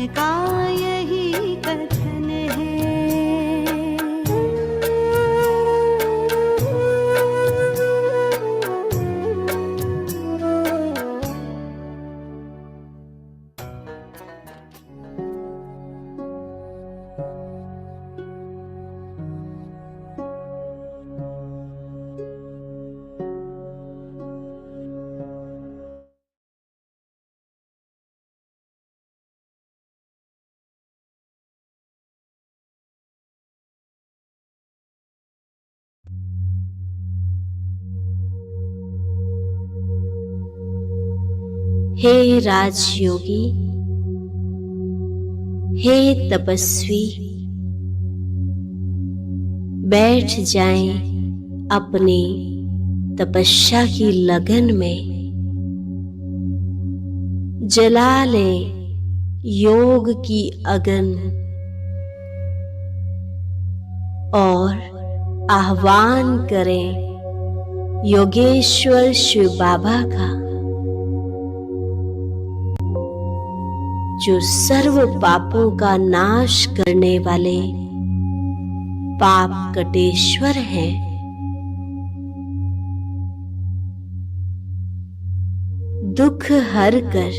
का यही कथन है। हे राजयोगी, हे तपस्वी, बैठ जाएं अपनी तपस्या की लगन में, जला लें योग की अगन और आह्वान करें योगेश्वर शिव बाबा का, जो सर्व पापों का नाश करने वाले पाप कटेश्वर हैं। दुख हर कर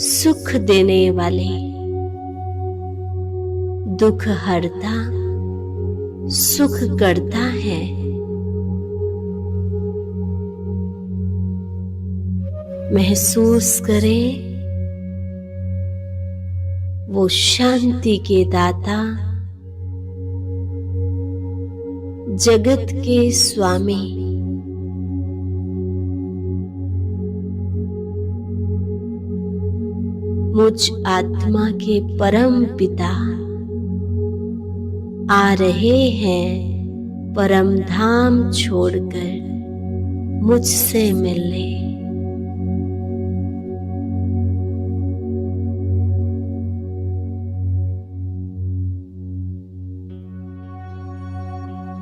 सुख देने वाले, दुख हरता सुख करता है। महसूस करें वो शांति के दाता, जगत के स्वामी, मुझ आत्मा के परम पिता आ रहे हैं परम धाम छोड़कर मुझसे मिलने।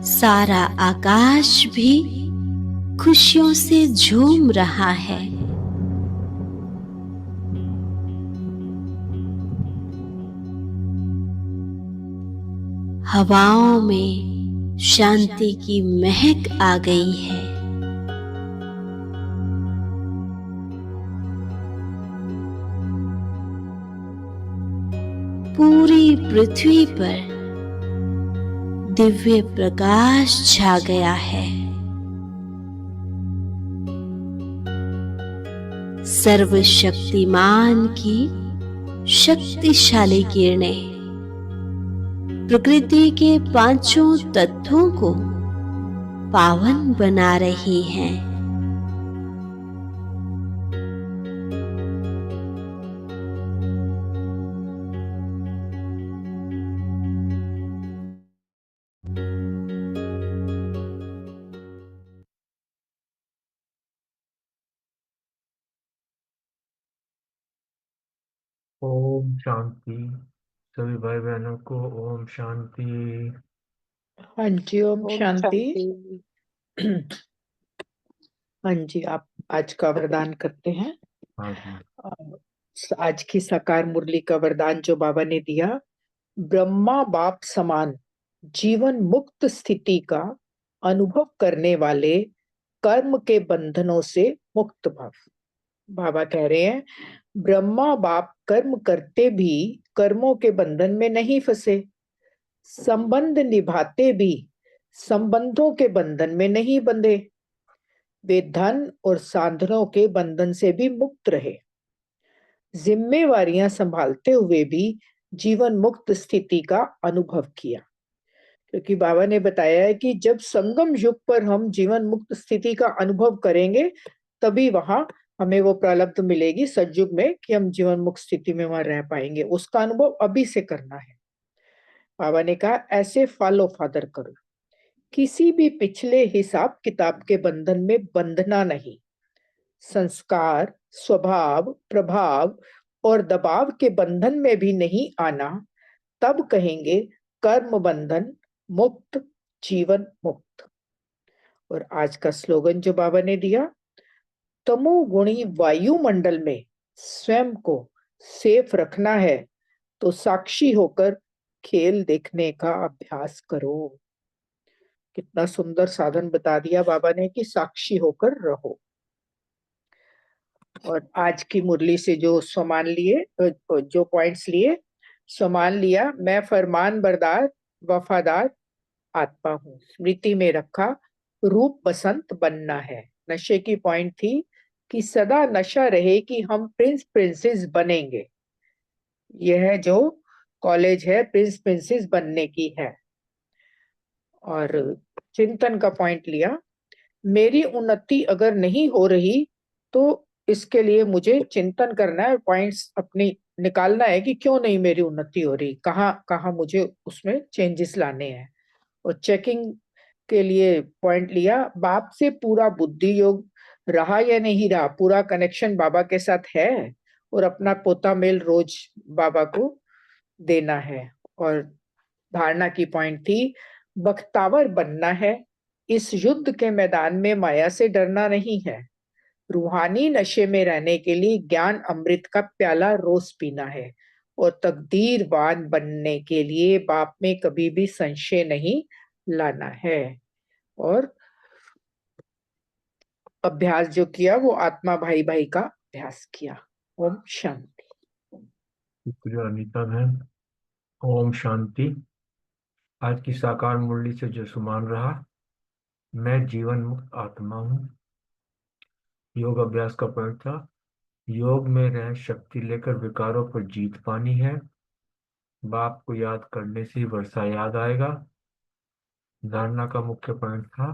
सारा आकाश भी खुशियों से झूम रहा है। हवाओं में शांति की महक आ गई है। पूरी पृथ्वी पर दिव्य प्रकाश छा गया है। सर्वशक्तिमान की शक्तिशाली किरणें प्रकृति के पांचों तत्वों को पावन बना रही हैं। ओम शांति। सभी भाई बहनों को ओम शांति। हाँ जी, ओम शांति। हाँ जी, आप आज का वरदान करते हैं। हाँ जी। आज की साकार मुरली का वरदान जो बाबा ने दिया, ब्रह्मा बाप समान जीवन मुक्त स्थिति का अनुभव करने वाले कर्म के बंधनों से मुक्त भव। बाबा कह रहे हैं, ब्रह्मा बाप कर्म करते भी कर्मों के बंधन में नहीं फंसे, संबंध निभाते भी संबंधों के बंधन में नहीं बंधे, वे धन और साधनों के बंधन से भी मुक्त रहे, जिम्मेवारियां संभालते हुए भी जीवन मुक्त स्थिति का अनुभव किया। क्योंकि बाबा ने बताया है कि जब संगम युग पर हम जीवन मुक्त स्थिति का अनुभव करेंगे, तभी वहां हमें वो प्रारब्ध मिलेगी सतयुग में कि हम जीवन मुक्त स्थिति में वहां रह पाएंगे। उसका अनुभव अभी से करना है। बाबा ने कहा, ऐसे फॉलो फादर करो, किसी भी पिछले हिसाब किताब के बंधन में बंधना नहीं, संस्कार, स्वभाव, प्रभाव और दबाव के बंधन में भी नहीं आना, तब कहेंगे कर्म बंधन मुक्त, जीवन मुक्त। और आज का स्लोगन जो बाबा ने दिया, तमोगुणी वायुमंडल में स्वयं को सेफ रखना है तो साक्षी होकर खेल देखने का अभ्यास करो। कितना सुंदर साधन बता दिया बाबा ने कि साक्षी होकर रहो। और आज की मुरली से जो सम्मान लिए, जो पॉइंट्स लिए, सम्मान लिया, मैं फरमान बरदार वफादार आत्मा हूँ, स्मृति में रखा रूप बसंत बनना है। नशे की पॉइंट थी कि सदा नशा रहे कि हम प्रिंस प्रिंसेस बनेंगे। यह जो कॉलेज है प्रिंस प्रिंसेस बनने की है। और चिंतन का पॉइंट लिया, मेरी उन्नति अगर नहीं हो रही तो इसके लिए मुझे चिंतन करना है, पॉइंट्स अपनी निकालना है कि क्यों नहीं मेरी उन्नति हो रही, कहाँ कहाँ मुझे उसमें चेंजेस लाने हैं। और चेकिंग के लिए पॉइंट लिया, बाप से पूरा बुद्धि योग रहा या नहीं रहा, पूरा कनेक्शन बाबा के साथ है, और अपना पोता मेल रोज बाबा को देना है। और धारणा की पॉइंट थी, बख्तावर बनना है, इस युद्ध के मैदान में माया से डरना नहीं है, रूहानी नशे में रहने के लिए ज्ञान अमृत का प्याला रोज पीना है, और तकदीरवान बनने के लिए बाप में कभी भी संशय नहीं लाना है। और अभ्यास जो किया वो आत्मा भाई भाई का अभ्यास किया। ओम शांति। शुक्रिया अनीता बहन। ओम शांति। आज की साकार मुरली से जो सुमान रहा, मैं जीवन मुक्त आत्मा हूँ। योग अभ्यास का पॉइंट था, योग में रह शक्ति लेकर विकारों पर जीत पानी है। बाप को याद करने से ही वर्षा याद आएगा। धारणा का मुख्य पॉइंट था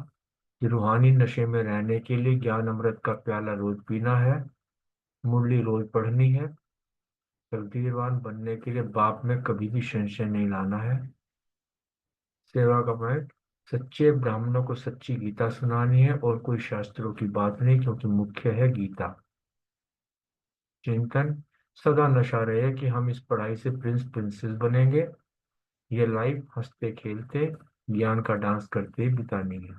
कि रूहानी नशे में रहने के लिए ज्ञान अमृत का प्याला रोज पीना है, मुरली रोज पढ़नी है, तकदीरवान बनने के लिए बाप में कभी भी संशय नहीं लाना है। सेवा का पॉइंट, सच्चे ब्राह्मणों को सच्ची गीता सुनानी है और कोई शास्त्रों की बात नहीं, क्योंकि मुख्य है गीता। चिंतन, सदा नशा रहे कि हम इस पढ़ाई से प्रिंस प्रिंसेस बनेंगे। ये लाइफ हंसते खेलते ज्ञान का डांस करते बितानी है।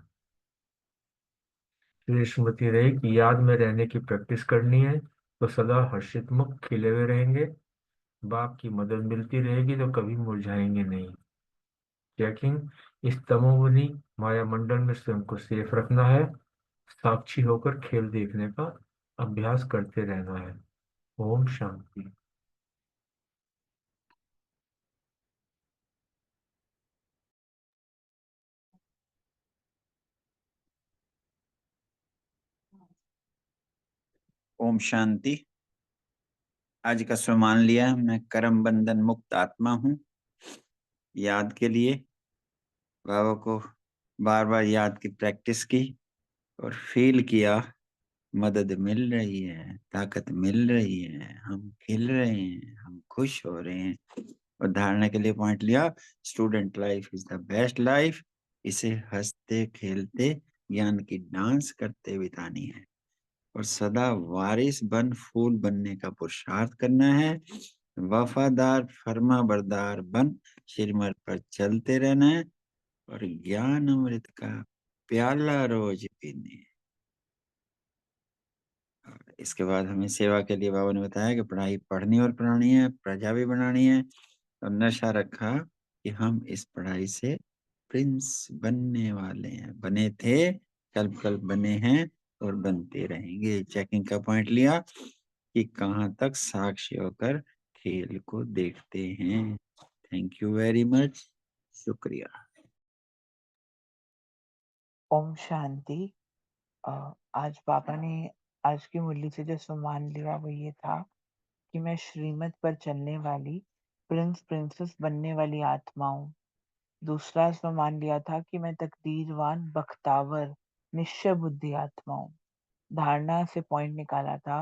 फिर स्मृति रहे कि याद में रहने की प्रैक्टिस करनी है तो सदा हर्षित मुख खिले हुए रहेंगे। बाप की मदद मिलती रहेगी तो कभी मुरझाएंगे नहीं। चेकिंग, इस तमोवनी माया मंडल में स्वयं को सेफ रखना है, साक्षी होकर खेल देखने का अभ्यास करते रहना है। ओम शांति। ओम शांति। आज का सम्मान लिया, मैं कर्म बंधन मुक्त आत्मा हूँ। याद के लिए बाबा को बार बार याद की प्रैक्टिस की और फील किया, मदद मिल रही है, ताकत मिल रही है, हम खिल रहे हैं, हम खुश हो रहे हैं। और धारणा के लिए पॉइंट लिया, student life is the best life, इसे हंसते खेलते ज्ञान की डांस करते बितानी है, और सदा वारिस बन फूल बनने का पुरुषार्थ करना है, वफादार फर्मा बरदार बन श्रीमत पर चलते रहना है, और ज्ञान अमृत का प्याला रोज पीने है। और इसके बाद हमें सेवा के लिए बाबा ने बताया कि पढ़ाई पढ़नी और पढ़ानी है, प्रजा भी बनानी है, और नशा रखा कि हम इस पढ़ाई से प्रिंस बनने वाले हैं, बने थे, कल कल बने हैं और बनते रहेंगे। चेकिंग का पॉइंट लिया कि कहाँ तक साक्षी होकर खेल को देखते हैं। थैंक यू वेरी मच, शुक्रिया। ओम शांति। आज पापा ने आज की मुरली से जो सम्मान लिया वो ये था कि मैं श्रीमत पर चलने वाली प्रिंस प्रिंसेस बनने वाली आत्मा हूँ। दूसरा सम्मान लिया था कि मैं तकदीरवान बख्तावर निश्चय बुद्धि आत्मा हूँ। धारणा से पॉइंट निकाला था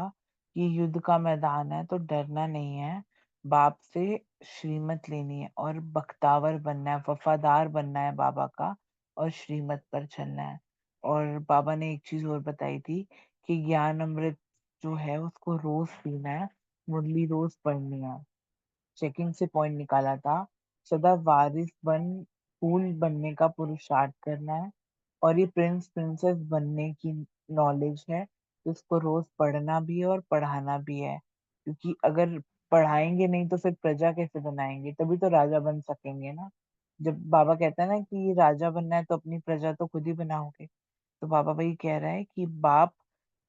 कि युद्ध का मैदान है तो डरना नहीं है, बाप से श्रीमत लेनी है और बख्तावर बनना है, वफादार बनना है बाबा का, और श्रीमत पर चलना है। और बाबा ने एक चीज और बताई थी कि ज्ञान अमृत जो है उसको रोज पीना है, मुरली रोज पढ़नी है। चेकिंग से पॉइंट निकाला था, सदा वारिस बन फूल बनने का पुरुषार्थ करना है, और ये प्रिंस प्रिंसेस बनने की नॉलेज है, तो इसको रोज पढ़ना भी है और पढ़ाना भी है। क्योंकि अगर पढ़ाएंगे नहीं तो फिर प्रजा कैसे बनाएंगे? तभी तो राजा बन सकेंगे ना। जब बाबा कहता है ना कि राजा बनना है तो अपनी प्रजा तो खुद ही बनाओगे, तो बाबा वही कह रहा है कि बाप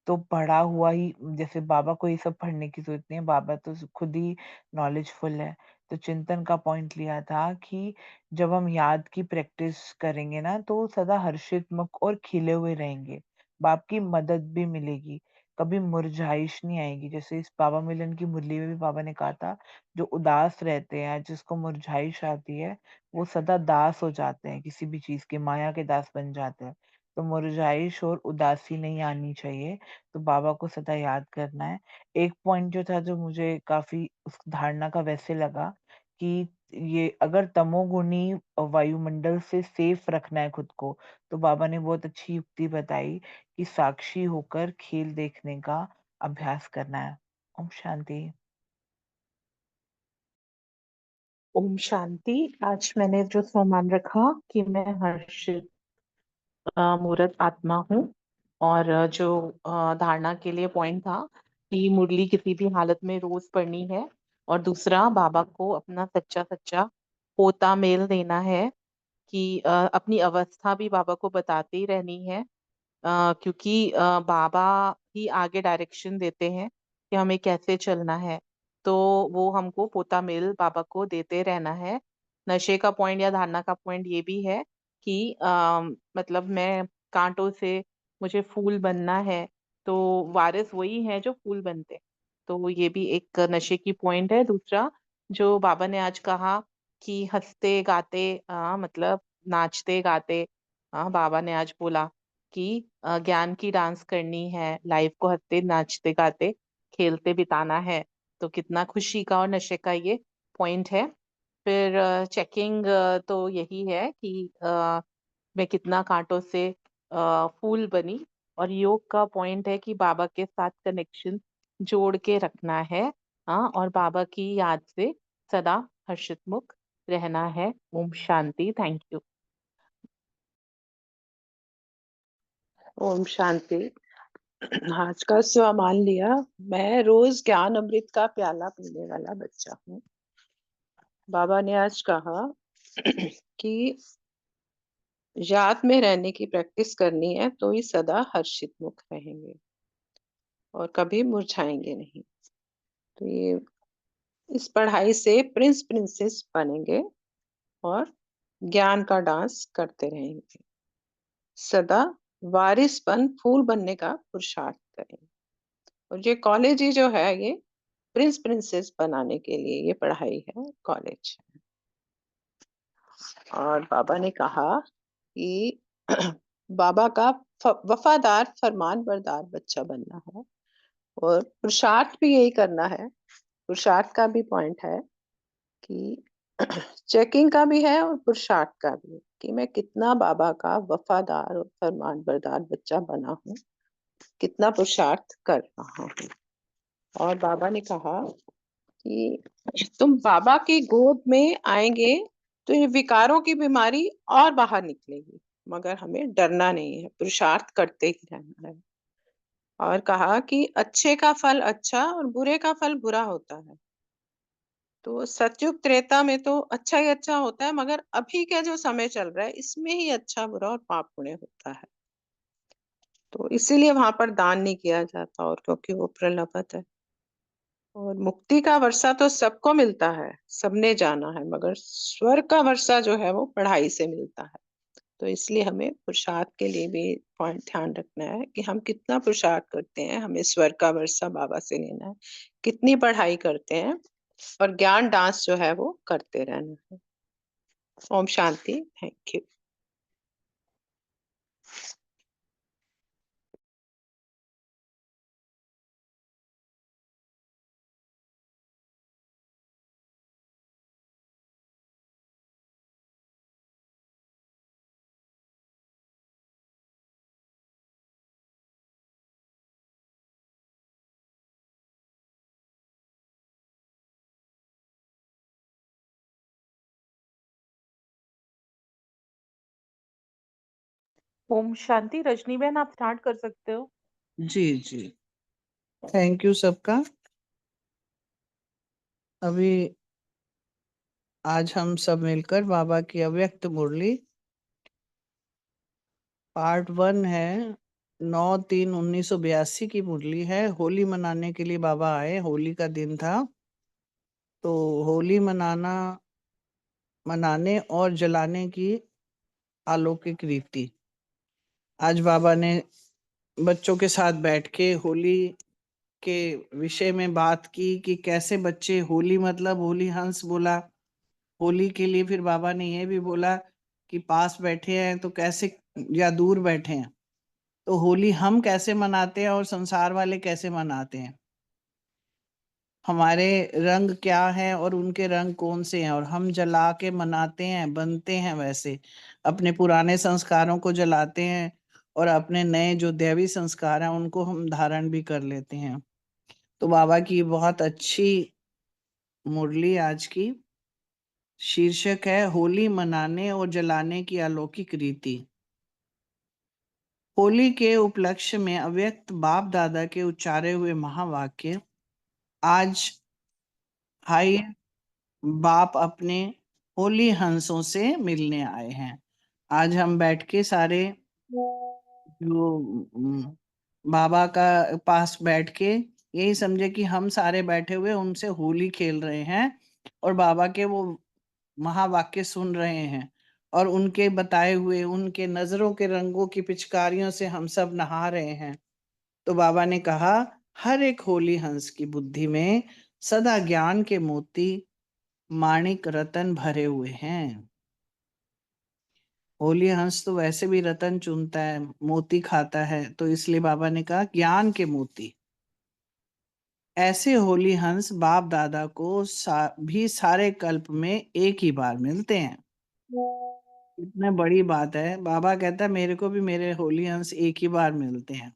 तो पढ़ा हुआ ही, जैसे बाबा को ये सब पढ़ने की जरूरत नहीं है, बाबा तो खुद ही नॉलेजफुल है। तो चिंतन का पॉइंट लिया था कि जब हम याद की प्रैक्टिस करेंगे ना तो सदा हर्षित मुख और खिले हुए रहेंगे, बाप की मदद भी मिलेगी, कभी मुरझाइश नहीं आएगी। जैसे इस बाबा मिलन की मुरली में भी बाबा ने कहा था, जो उदास रहते हैं, जिसको मुरझाइश आती है, वो सदा दास हो जाते हैं, किसी भी चीज के माया के दास बन जाते हैं। तो मुरझाइश और उदासी नहीं आनी चाहिए, तो बाबा को सदा याद करना है। एक पॉइंट जो था जो मुझे काफी उस धारणा का वैसे लगा कि ये अगर तमोगुणी वायुमंडल से सेफ रखना है खुद को, तो बाबा ने बहुत अच्छी युक्ति बताई कि साक्षी होकर खेल देखने का अभ्यास करना है। ओम शांति। ओम शांति। आज मैंने जो सम्मान रखा कि मैं हर्षित मूर्त आत्मा हूँ, और जो धारणा के लिए पॉइंट था कि मुरली किसी भी हालत में रोज पढ़नी है, और दूसरा बाबा को अपना सच्चा सच्चा पोता मेल देना है, कि अपनी अवस्था भी बाबा को बताते ही रहनी है, क्योंकि बाबा ही आगे डायरेक्शन देते हैं कि हमें कैसे चलना है। तो वो हमको पोता मेल बाबा को देते रहना है। नशे का पॉइंट या धारणा का पॉइंट ये भी है कि मतलब मैं कांटों से मुझे फूल बनना है, तो वारिस वही है जो फूल बनते हैं। तो ये भी एक नशे की पॉइंट है। दूसरा जो बाबा ने आज कहा कि हंसते गाते, मतलब नाचते गाते, बाबा ने आज बोला कि ज्ञान की डांस करनी है, लाइफ को हंसते नाचते गाते खेलते बिताना है। तो कितना खुशी का और नशे का ये पॉइंट है। फिर चेकिंग तो यही है कि मैं कितना कांटों से फूल बनी, और योग का पॉइंट है कि बाबा के साथ कनेक्शन जोड़ के रखना है। हाँ, और बाबा की याद से सदा हर्षित मुख रहना है। ओम शांति। Thank you. ओम शांति। आज का सम्मान लिया। मैं रोज ज्ञान अमृत का प्याला पीने वाला बच्चा हूँ। बाबा ने आज कहा कि याद में रहने की प्रैक्टिस करनी है तो ही सदा हर्षित मुख रहेंगे और कभी मुरझाएंगे नहीं। तो ये इस पढ़ाई से प्रिंस प्रिंसेस बनेंगे और ज्ञान का डांस करते रहेंगे। सदा वारिसपन फूल बनने का पुरुषार्थ करेंगे। और ये कॉलेज ही जो है ये प्रिंस प्रिंसेस बनाने के लिए ये पढ़ाई है, कॉलेज। और बाबा ने कहा कि बाबा का वफादार फरमान बरदार बच्चा बनना है, और पुरुषार्थ भी यही करना है। पुरुषार्थ का भी पॉइंट है कि चेकिंग का भी है और पुरुषार्थ का भी, कि मैं कितना बाबा का वफादार और फरमान बरदार बच्चा बना हूँ, कितना पुरुषार्थ कर रहा हूँ। और बाबा ने कहा कि तुम बाबा की गोद में आएंगे तो ये विकारों की बीमारी और बाहर निकलेगी, मगर हमें डरना नहीं है, पुरुषार्थ करते ही रहना है। और कहा कि अच्छे का फल अच्छा और बुरे का फल बुरा होता है। तो सतयुग त्रेता में तो अच्छा ही अच्छा होता है, मगर अभी का जो समय चल रहा है इसमें ही अच्छा बुरा और पाप पुण्य होता है। तो इसीलिए वहां पर दान नहीं किया जाता, और क्योंकि वो प्रलोभन है। और मुक्ति का वर्षा तो सबको मिलता है, सबने जाना है, मगर स्वर्ग का वर्षा जो है वो पढ़ाई से मिलता है। तो इसलिए हमें पुरुषार्थ के लिए भी पॉइंट ध्यान रखना है कि हम कितना पुरुषार्थ करते हैं, हमें स्वर्ग का वर्षा बाबा से लेना है, कितनी पढ़ाई करते हैं, और ज्ञान डांस जो है वो करते रहना है। ओम शांति। Thank you. ओम शांति। रजनी बहन, आप स्टार्ट कर सकते हो। जी जी, थैंक यू सबका। अभी आज हम सब मिलकर बाबा की अव्यक्त मुरली पार्ट 1 है, 9/3/1982 की मुरली है। होली मनाने के लिए बाबा आए, होली का दिन था, तो होली मनाने और जलाने की अलौकिक रीति। आज बाबा ने बच्चों के साथ बैठ के होली के विषय में बात की कि कैसे बच्चे होली, मतलब होली हंस बोला होली के लिए। फिर बाबा ने ये भी बोला कि पास बैठे हैं तो कैसे, या दूर बैठे हैं तो होली हम कैसे मनाते हैं और संसार वाले कैसे मनाते हैं, हमारे रंग क्या है और उनके रंग कौन से हैं, और हम जला के मनाते हैं, बनते हैं वैसे, अपने पुराने संस्कारों को जलाते हैं और अपने नए जो दैवी संस्कार हैं उनको हम धारण भी कर लेते हैं। तो बाबा की बहुत अच्छी मुरली आज की, शीर्षक है होली मनाने और जलाने की अलौकिक रीति। होली के उपलक्ष्य में अव्यक्त बाप दादा के उच्चारे हुए महावाक्य आज हाई बाप अपने होली हंसों से मिलने आए हैं। आज हम बैठ के सारे जो बाबा का पास बैठ के यही समझे कि हम सारे बैठे हुए उनसे होली खेल रहे हैं और बाबा के वो महावाक्य सुन रहे हैं और उनके बताए हुए उनके नजरों के रंगों की पिचकारियों से हम सब नहा रहे हैं। तो बाबा ने कहा, हर एक होली हंस की बुद्धि में सदा ज्ञान के मोती माणिक रतन भरे हुए हैं। होली हंस तो वैसे भी रतन चुनता है, मोती खाता है, तो इसलिए बाबा ने कहा ज्ञान के मोती। ऐसे होली हंस बाप दादा को भी सारे कल्प में एक ही बार मिलते हैं। इतनी बड़ी बात है, बाबा कहता है मेरे को भी मेरे होली हंस एक ही बार मिलते हैं।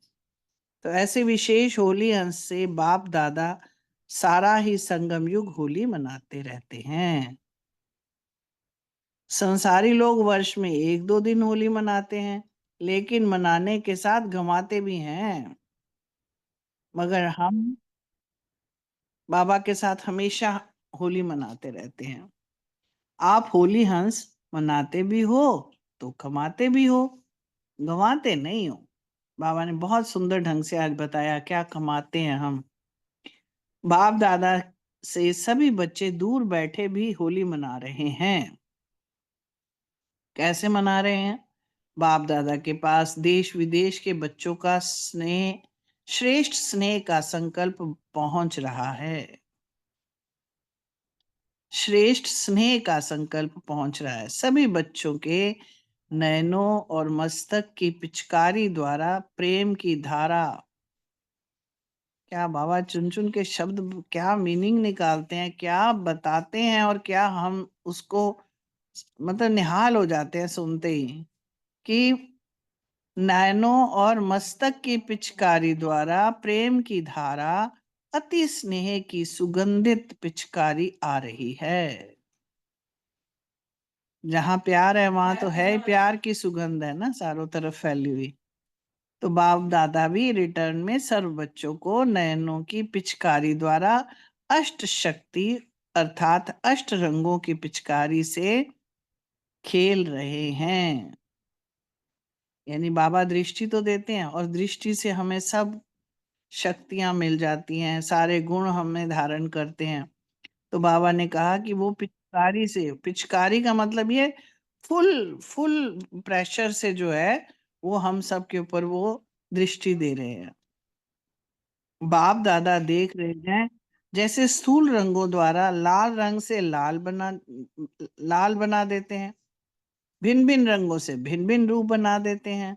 तो ऐसे विशेष होली हंस से बाप दादा सारा ही संगम युग होली मनाते रहते हैं। संसारी लोग वर्ष में 1-2 दिन होली मनाते हैं, लेकिन मनाने के साथ गंवाते भी हैं। मगर हम बाबा के साथ हमेशा होली मनाते रहते हैं। आप होली हंस मनाते भी हो तो कमाते भी हो, गंवाते नहीं हो। बाबा ने बहुत सुंदर ढंग से आज बताया क्या कमाते हैं हम। बाप दादा से सभी बच्चे दूर बैठे भी होली मना रहे हैं। कैसे मना रहे हैं? बाप दादा के पास देश विदेश के बच्चों का स्नेह, श्रेष्ठ स्नेह का संकल्प पहुंच रहा है। श्रेष्ठ स्नेह का संकल्प पहुंच रहा है। सभी बच्चों के नयनों और मस्तक की पिचकारी द्वारा प्रेम की धारा। क्या बाबा चुन चुन के शब्द, क्या मीनिंग निकालते हैं, क्या बताते हैं, और क्या हम उसको मतलब निहाल हो जाते हैं सुनते ही कि नैनों और मस्तक की पिचकारी द्वारा प्रेम की धारा, अति स्नेह की सुगंधित पिचकारी आ रही है। जहां प्यार है वहां तो है ही प्यार की सुगंध, है ना, चारों तरफ फैली हुई। तो बाप दादा भी रिटर्न में सर्व बच्चों को नयनों की पिचकारी द्वारा अष्ट शक्ति अर्थात अष्ट रंगों की पिचकारी से खेल रहे हैं। यानी बाबा दृष्टि तो देते हैं और दृष्टि से हमें सब शक्तियां मिल जाती हैं, सारे गुण हमें धारण करते हैं। तो बाबा ने कहा कि वो पिचकारी से, पिचकारी का मतलब ये फुल फुल प्रेशर से जो है वो हम सब के ऊपर वो दृष्टि दे रहे हैं। बाप दादा देख रहे हैं जैसे स्थूल रंगों द्वारा लाल रंग से लाल बना देते हैं, भिन्न भिन्न रंगों से भिन्न भिन्न रूप बना देते हैं,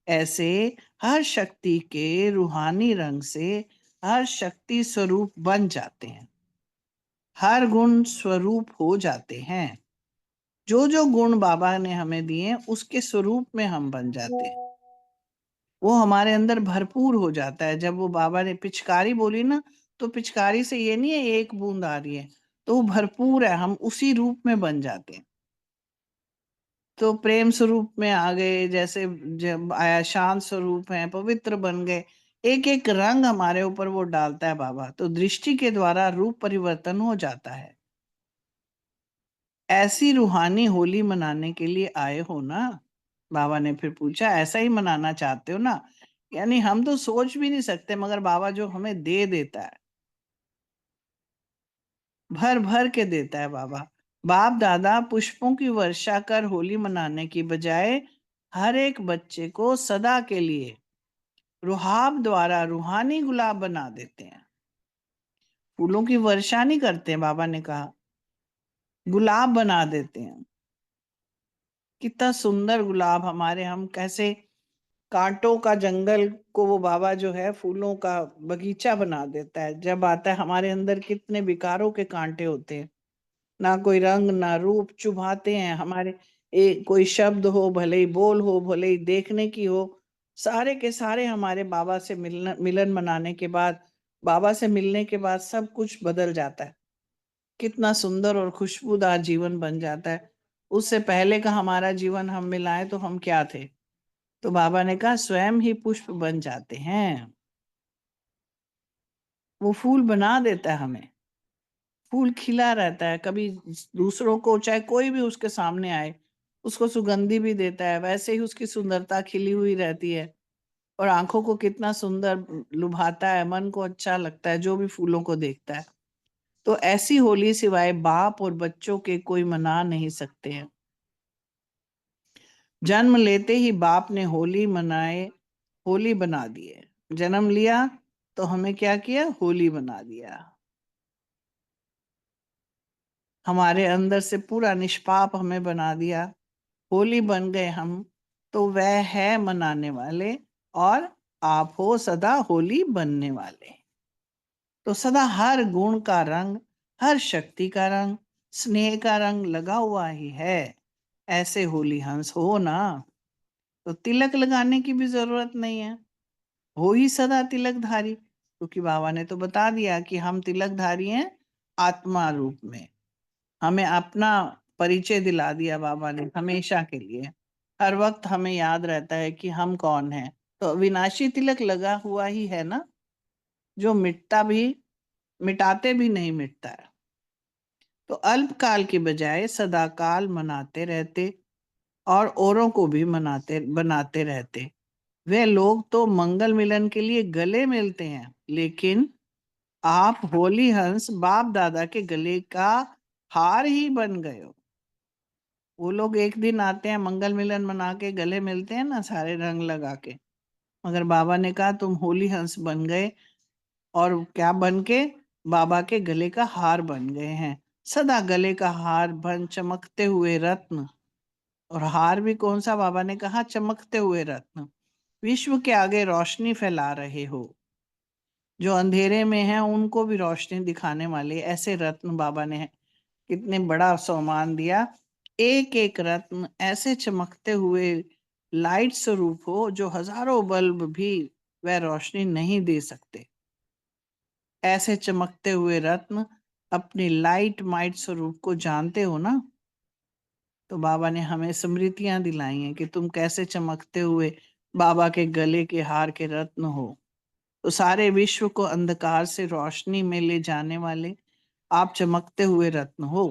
ऐसे हर शक्ति के रूहानी रंग से हर शक्ति स्वरूप बन जाते हैं, हर गुण स्वरूप हो जाते हैं। जो जो गुण बाबा ने हमें दिए उसके स्वरूप में हम बन जाते हैं, वो हमारे अंदर भरपूर हो जाता है। जब वो बाबा ने पिचकारी बोली ना, तो पिचकारी से ये नहीं है एक बूंद आ रही है, तो वो भरपूर है, हम उसी रूप में बन जाते हैं। तो प्रेम स्वरूप में आ गए, जैसे जब आया शांत स्वरूप है, पवित्र बन गए, एक एक रंग हमारे ऊपर वो डालता है बाबा, तो दृष्टि के द्वारा रूप परिवर्तन हो जाता है। ऐसी रूहानी होली मनाने के लिए आए हो ना? बाबा ने फिर पूछा, ऐसा ही मनाना चाहते हो ना? यानी हम तो सोच भी नहीं सकते, मगर बाबा जो हमें दे देता है, भर भर के देता है बाबा। बाप दादा पुष्पों की वर्षा कर होली मनाने की बजाय हर एक बच्चे को सदा के लिए रुहाब द्वारा रूहानी गुलाब बना देते हैं। फूलों की वर्षा नहीं करते हैं, बाबा ने कहा गुलाब बना देते हैं। कितना सुंदर गुलाब हमारे, हम कैसे कांटों का जंगल को वो बाबा जो है फूलों का बगीचा बना देता है। जब आता है हमारे अंदर कितने विकारों के कांटे होते हैं, ना कोई रंग ना रूप, चुभाते हैं हमारे। कोई शब्द हो, भले ही बोल हो, भले ही देखने की हो, सारे के सारे हमारे बाबा से मिलन मनाने के बाद, बाबा से मिलने के बाद सब कुछ बदल जाता है। कितना सुंदर और खुशबूदार जीवन बन जाता है। उससे पहले का हमारा जीवन हम मिलाएं तो हम क्या थे? तो बाबा ने कहा स्वयं ही पुष्प बन जाते हैं। वो फूल बना देता है हमें, फूल खिला रहता है। कभी दूसरों को, चाहे कोई भी उसके सामने आए, उसको सुगंधी भी देता है, वैसे ही उसकी सुंदरता खिली हुई रहती है। और आंखों को कितना सुंदर लुभाता है, मन को अच्छा लगता है जो भी फूलों को देखता है। तो ऐसी होली सिवाय बाप और बच्चों के कोई मना नहीं सकते हैं। जन्म लेते ही बाप ने होली मनाए, होली बना दिए। जन्म लिया तो हमें क्या किया? होली बना दिया। हमारे अंदर से पूरा निष्पाप हमें बना दिया, होली बन गए हम। तो वह है मनाने वाले, और आप हो सदा होली बनने वाले। तो सदा हर गुण का रंग, हर शक्ति का रंग, स्नेह का रंग लगा हुआ ही है। ऐसे होली हंस हो ना, तो तिलक लगाने की भी जरूरत नहीं है, हो ही सदा तिलकधारी। क्योंकि बाबा ने तो बता दिया कि हम तिलकधारी हैं आत्मा रूप में। हमें अपना परिचय दिला दिया बाबा ने हमेशा के लिए। हर वक्त हमें याद रहता है कि हम कौन हैं। तो अविनाशी तिलक लगा हुआ ही है ना, जो मिटता भी, मिटाते भी नहीं मिटता है। तो अल्पकाल के बजाय सदाकाल मनाते रहते, और औरों को भी मनाते बनाते रहते। वे लोग तो मंगल मिलन के लिए गले मिलते हैं, लेकिन आप होली हंस बाप दादा के गले का हार ही बन गए हो। वो लोग एक दिन आते हैं, मंगल मिलन मना के गले मिलते हैं ना, सारे रंग लगा के। मगर बाबा ने कहा तुम होली हंस बन गए, और क्या बन के? बाबा के गले का हार बन गए हैं। सदा गले का हार बन चमकते हुए रत्न। और हार भी कौन सा? बाबा ने कहा चमकते हुए रत्न। विश्व के आगे रोशनी फैला रहे हो, जो अंधेरे में हैं उनको भी रोशनी दिखाने वाले ऐसे रत्न बाबा ने कितने बड़ा सम्मान दिया। एक एक रत्न ऐसे चमकते हुए लाइट स्वरूप हो, जो हजारों बल्ब भी वह रोशनी नहीं दे सकते। ऐसे चमकते हुए रत्न अपनी लाइट माइट स्वरूप को जानते हो ना? तो बाबा ने हमें स्मृतियां दिलाई हैं कि तुम कैसे चमकते हुए बाबा के गले के हार के रत्न हो। तो सारे विश्व को अंधकार से रोशनी में ले जाने वाले आप चमकते हुए रत्न हो।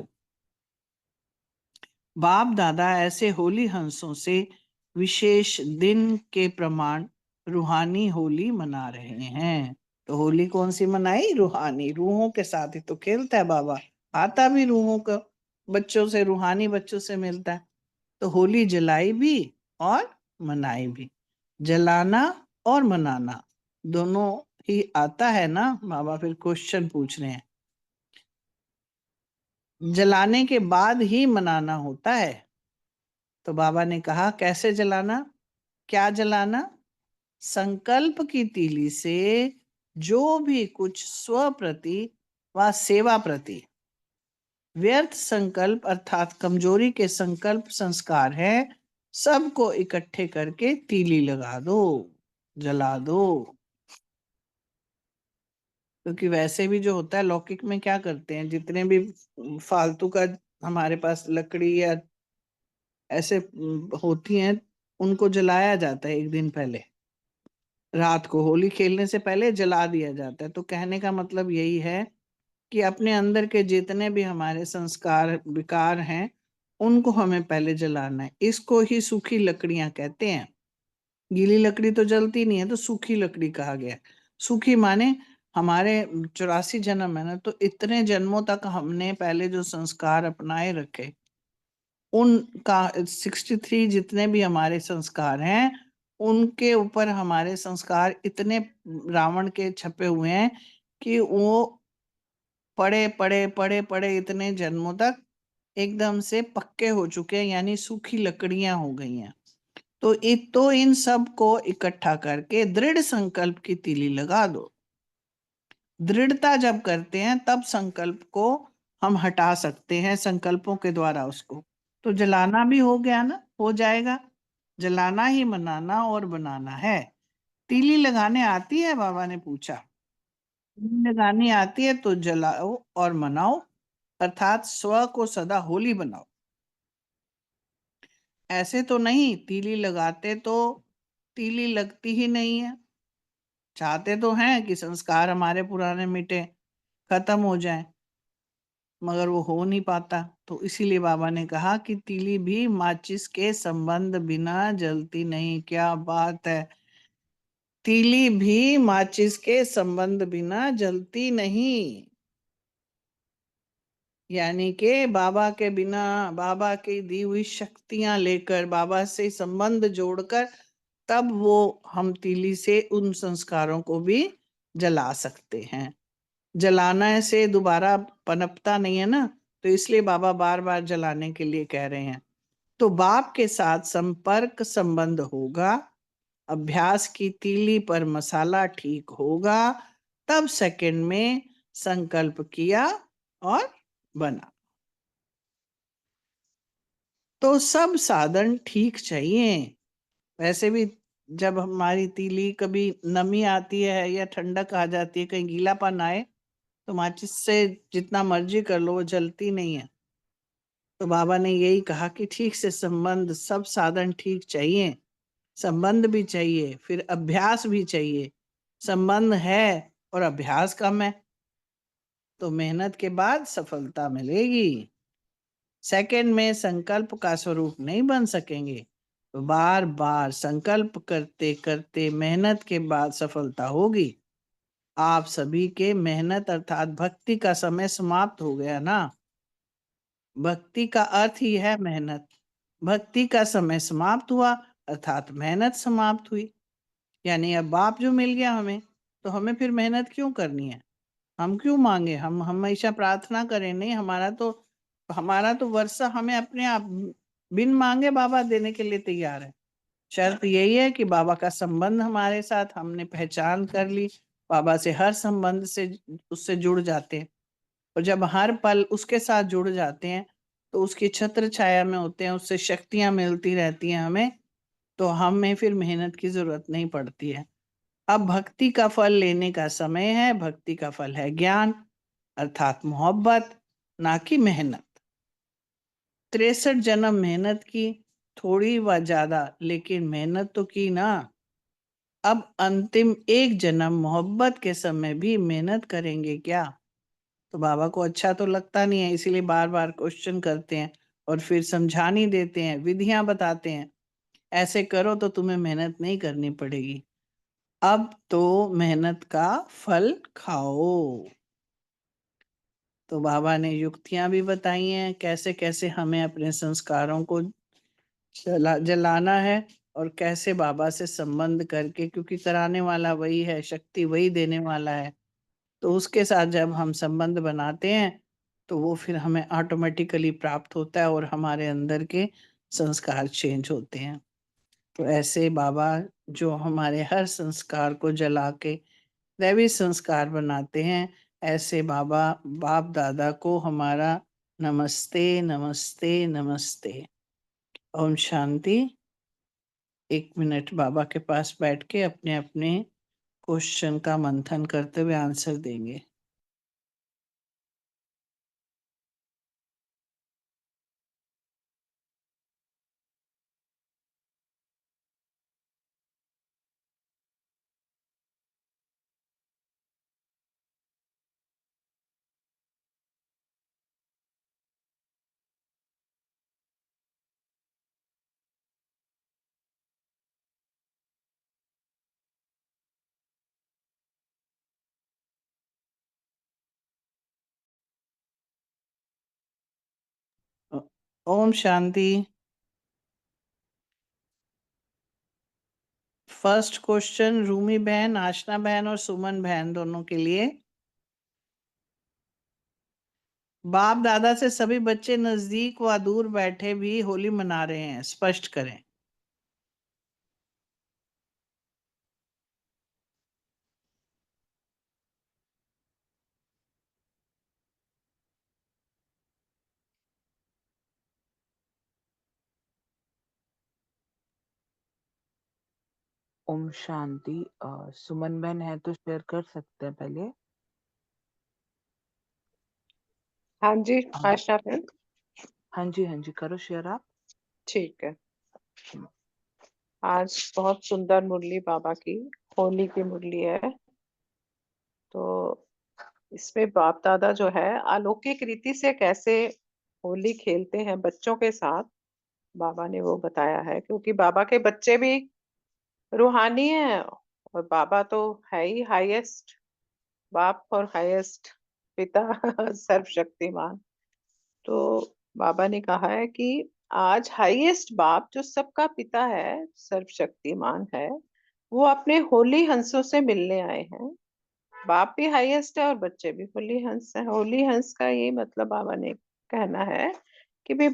बाप दादा ऐसे होली हंसों से विशेष दिन के प्रमाण रूहानी होली मना रहे हैं। तो होली कौन सी मनाई? रूहानी। रूहों के साथ ही तो खेलता है बाबा, आता भी रूहों का बच्चों से, रूहानी बच्चों से मिलता है। तो होली जलाई भी और मनाई भी। जलाना और मनाना दोनों ही आता है ना? बाबा फिर क्वेश्चन पूछ रहे हैं। जलाने के बाद ही मनाना होता है। तो बाबा ने कहा कैसे जलाना? क्या जलाना? संकल्प की तीली से जो भी कुछ स्व प्रति व सेवा प्रति व्यर्थ संकल्प अर्थात कमजोरी के संकल्प संस्कार है, सबको इकट्ठे करके तीली लगा दो, जला दो। क्योंकि वैसे भी जो होता है लौकिक में क्या करते हैं, जितने भी फालतू का हमारे पास लकड़ी या ऐसे होती हैं, उनको जलाया जाता है एक दिन पहले। रात को होली खेलने से पहले जला दिया जाता है। तो कहने का मतलब यही है कि अपने अंदर के जितने भी हमारे संस्कार विकार हैं उनको हमें पहले जलाना है। इसको ही सूखी लकड़ियां कहते हैं। गीली लकड़ी तो जलती नहीं है, तो सूखी लकड़ी कहा गया। सूखी माने हमारे 84 जन्म है ना, तो इतने जन्मों तक हमने पहले जो संस्कार अपनाए रखे उनका 63 जितने भी हमारे संस्कार हैं उनके ऊपर हमारे संस्कार इतने रावण के छपे हुए हैं कि वो पड़े पड़े पड़े पड़े इतने जन्मों तक एकदम से पक्के हो चुके हैं, यानी सूखी लकड़ियां हो गई हैं। तो इन सब को इकट्ठा करके दृढ़ संकल्प की तीली लगा दो। दृढ़ता जब करते हैं तब संकल्प को हम हटा सकते हैं, संकल्पों के द्वारा उसको। तो जलाना भी हो गया ना, हो जाएगा। जलाना ही मनाना और बनाना है। तीली लगाने आती है, बाबा ने पूछा। तीली लगानी आती है तो जलाओ और मनाओ, अर्थात स्व को सदा होली बनाओ। ऐसे तो नहीं, तीली लगाते तो तीली लगती ही नहीं है। चाहते तो हैं कि संस्कार हमारे पुराने मिटे, खत्म हो जाए, मगर वो हो नहीं पाता। तो इसीलिए बाबा ने कहा कि तीली भी माचिस के संबंध बिना जलती नहीं। क्या बात है! तीली भी माचिस के संबंध बिना जलती नहीं। यानी कि बाबा के बिना, बाबा की दी हुई शक्तियां लेकर, बाबा से संबंध जोड़कर, तब वो हम तीली से उन संस्कारों को भी जला सकते हैं। जलाना से दोबारा पनपता नहीं है ना, तो इसलिए बाबा बार बार जलाने के लिए कह रहे हैं। तो बाप के साथ संपर्क संबंध होगा, अभ्यास की तीली पर मसाला ठीक होगा, तब सेकंड में संकल्प किया और बना। तो सब साधन ठीक चाहिए। वैसे भी जब हमारी तीली कभी नमी आती है या ठंडक आ जाती है, कहीं गीलापन आए, तो माचिस से जितना मर्जी कर लो वो जलती नहीं है। तो बाबा ने यही कहा कि ठीक से संबंध, सब साधन ठीक चाहिए, संबंध भी चाहिए, फिर अभ्यास भी चाहिए। संबंध है और अभ्यास कम है तो मेहनत के बाद सफलता मिलेगी। सेकंड में संकल्प का स्वरूप नहीं बन सकेंगे, तो बार बार संकल्प करते करते मेहनत के बाद सफलता होगी। आप सभी के मेहनत अर्थात भक्ति का समय समाप्त हो गया ना। भक्ति का अर्थ ही है मेहनत। भक्ति का समय समाप्त हुआ अर्थात मेहनत समाप्त हुई। यानी अब बाप जो मिल गया हमें, तो हमें फिर मेहनत क्यों करनी है? हम क्यों मांगे? हम हमेशा प्रार्थना करें? नहीं, हमारा तो वर्षा हमें अपने आप बिन मांगे बाबा देने के लिए तैयार है। शर्त यही है कि बाबा का संबंध हमारे साथ हमने पहचान कर ली, बाबा से हर संबंध से उससे जुड़ जाते हैं। और जब हर पल उसके साथ जुड़ जाते हैं तो उसकी छत्र छाया में होते हैं, उससे शक्तियां मिलती रहती हैं हमें, तो हमें फिर मेहनत की जरूरत नहीं पड़ती है। अब भक्ति का फल लेने का समय है। भक्ति का फल है ज्ञान अर्थात मोहब्बत, ना कि मेहनत। 63 जन्म मेहनत की, थोड़ी व ज्यादा, लेकिन मेहनत तो की ना। अब अंतिम एक जन्म मोहब्बत के समय भी मेहनत करेंगे क्या? तो बाबा को अच्छा तो लगता नहीं है, इसीलिए बार बार क्वेश्चन करते हैं और फिर समझानी देते हैं, विधियां बताते हैं। ऐसे करो तो तुम्हें मेहनत नहीं करनी पड़ेगी। अब तो मेहनत का फल खाओ। तो बाबा ने युक्तियां भी बताई हैं कैसे कैसे हमें अपने संस्कारों को जलाना है और कैसे बाबा से संबंध करके, क्योंकि कराने वाला वही है, शक्ति वही देने वाला है। तो उसके साथ जब हम संबंध बनाते हैं तो वो फिर हमें ऑटोमेटिकली प्राप्त होता है और हमारे अंदर के संस्कार चेंज होते हैं। तो ऐसे बाबा जो हमारे हर संस्कार को जला के दैवी संस्कार बनाते हैं, ऐसे बाबा बाप दादा को हमारा नमस्ते नमस्ते नमस्ते। ओम शांति। 1 मिनट बाबा के पास बैठ के अपने अपने क्वेश्चन का मंथन करते हुए आंसर देंगे। ओम शांति। फर्स्ट क्वेश्चन रूमी बहन, आशना बहन और सुमन बहन दोनों के लिए। बाप दादा से सभी बच्चे नजदीक व दूर बैठे भी होली मना रहे हैं, स्पष्ट करें। ओम शांति। सुमन बहन है तो शेयर कर सकते हैं पहले। हाँ जी हाँ आशा बहन, हाँ जी करो शेयर आप। ठीक है। आज बहुत सुंदर मुरली बाबा की होली की मुरली है। तो इसमें बाप दादा जो है अलौकिक रीति से कैसे होली खेलते हैं बच्चों के साथ, बाबा ने वो बताया है। क्योंकि बाबा के बच्चे भी रूहानी हैं, और बाबा तो है ही हाईएस्ट बाप और हाईएस्ट पिता सर्वशक्तिमान। तो बाबा ने कहा है कि आज हाईएस्ट बाप जो सबका पिता है, सर्वशक्तिमान है, वो अपने होली हंसों से मिलने आए हैं। बाप भी हाईएस्ट है और बच्चे भी होली हंस है। होली हंस का ये मतलब बाबा ने कहना है कि भी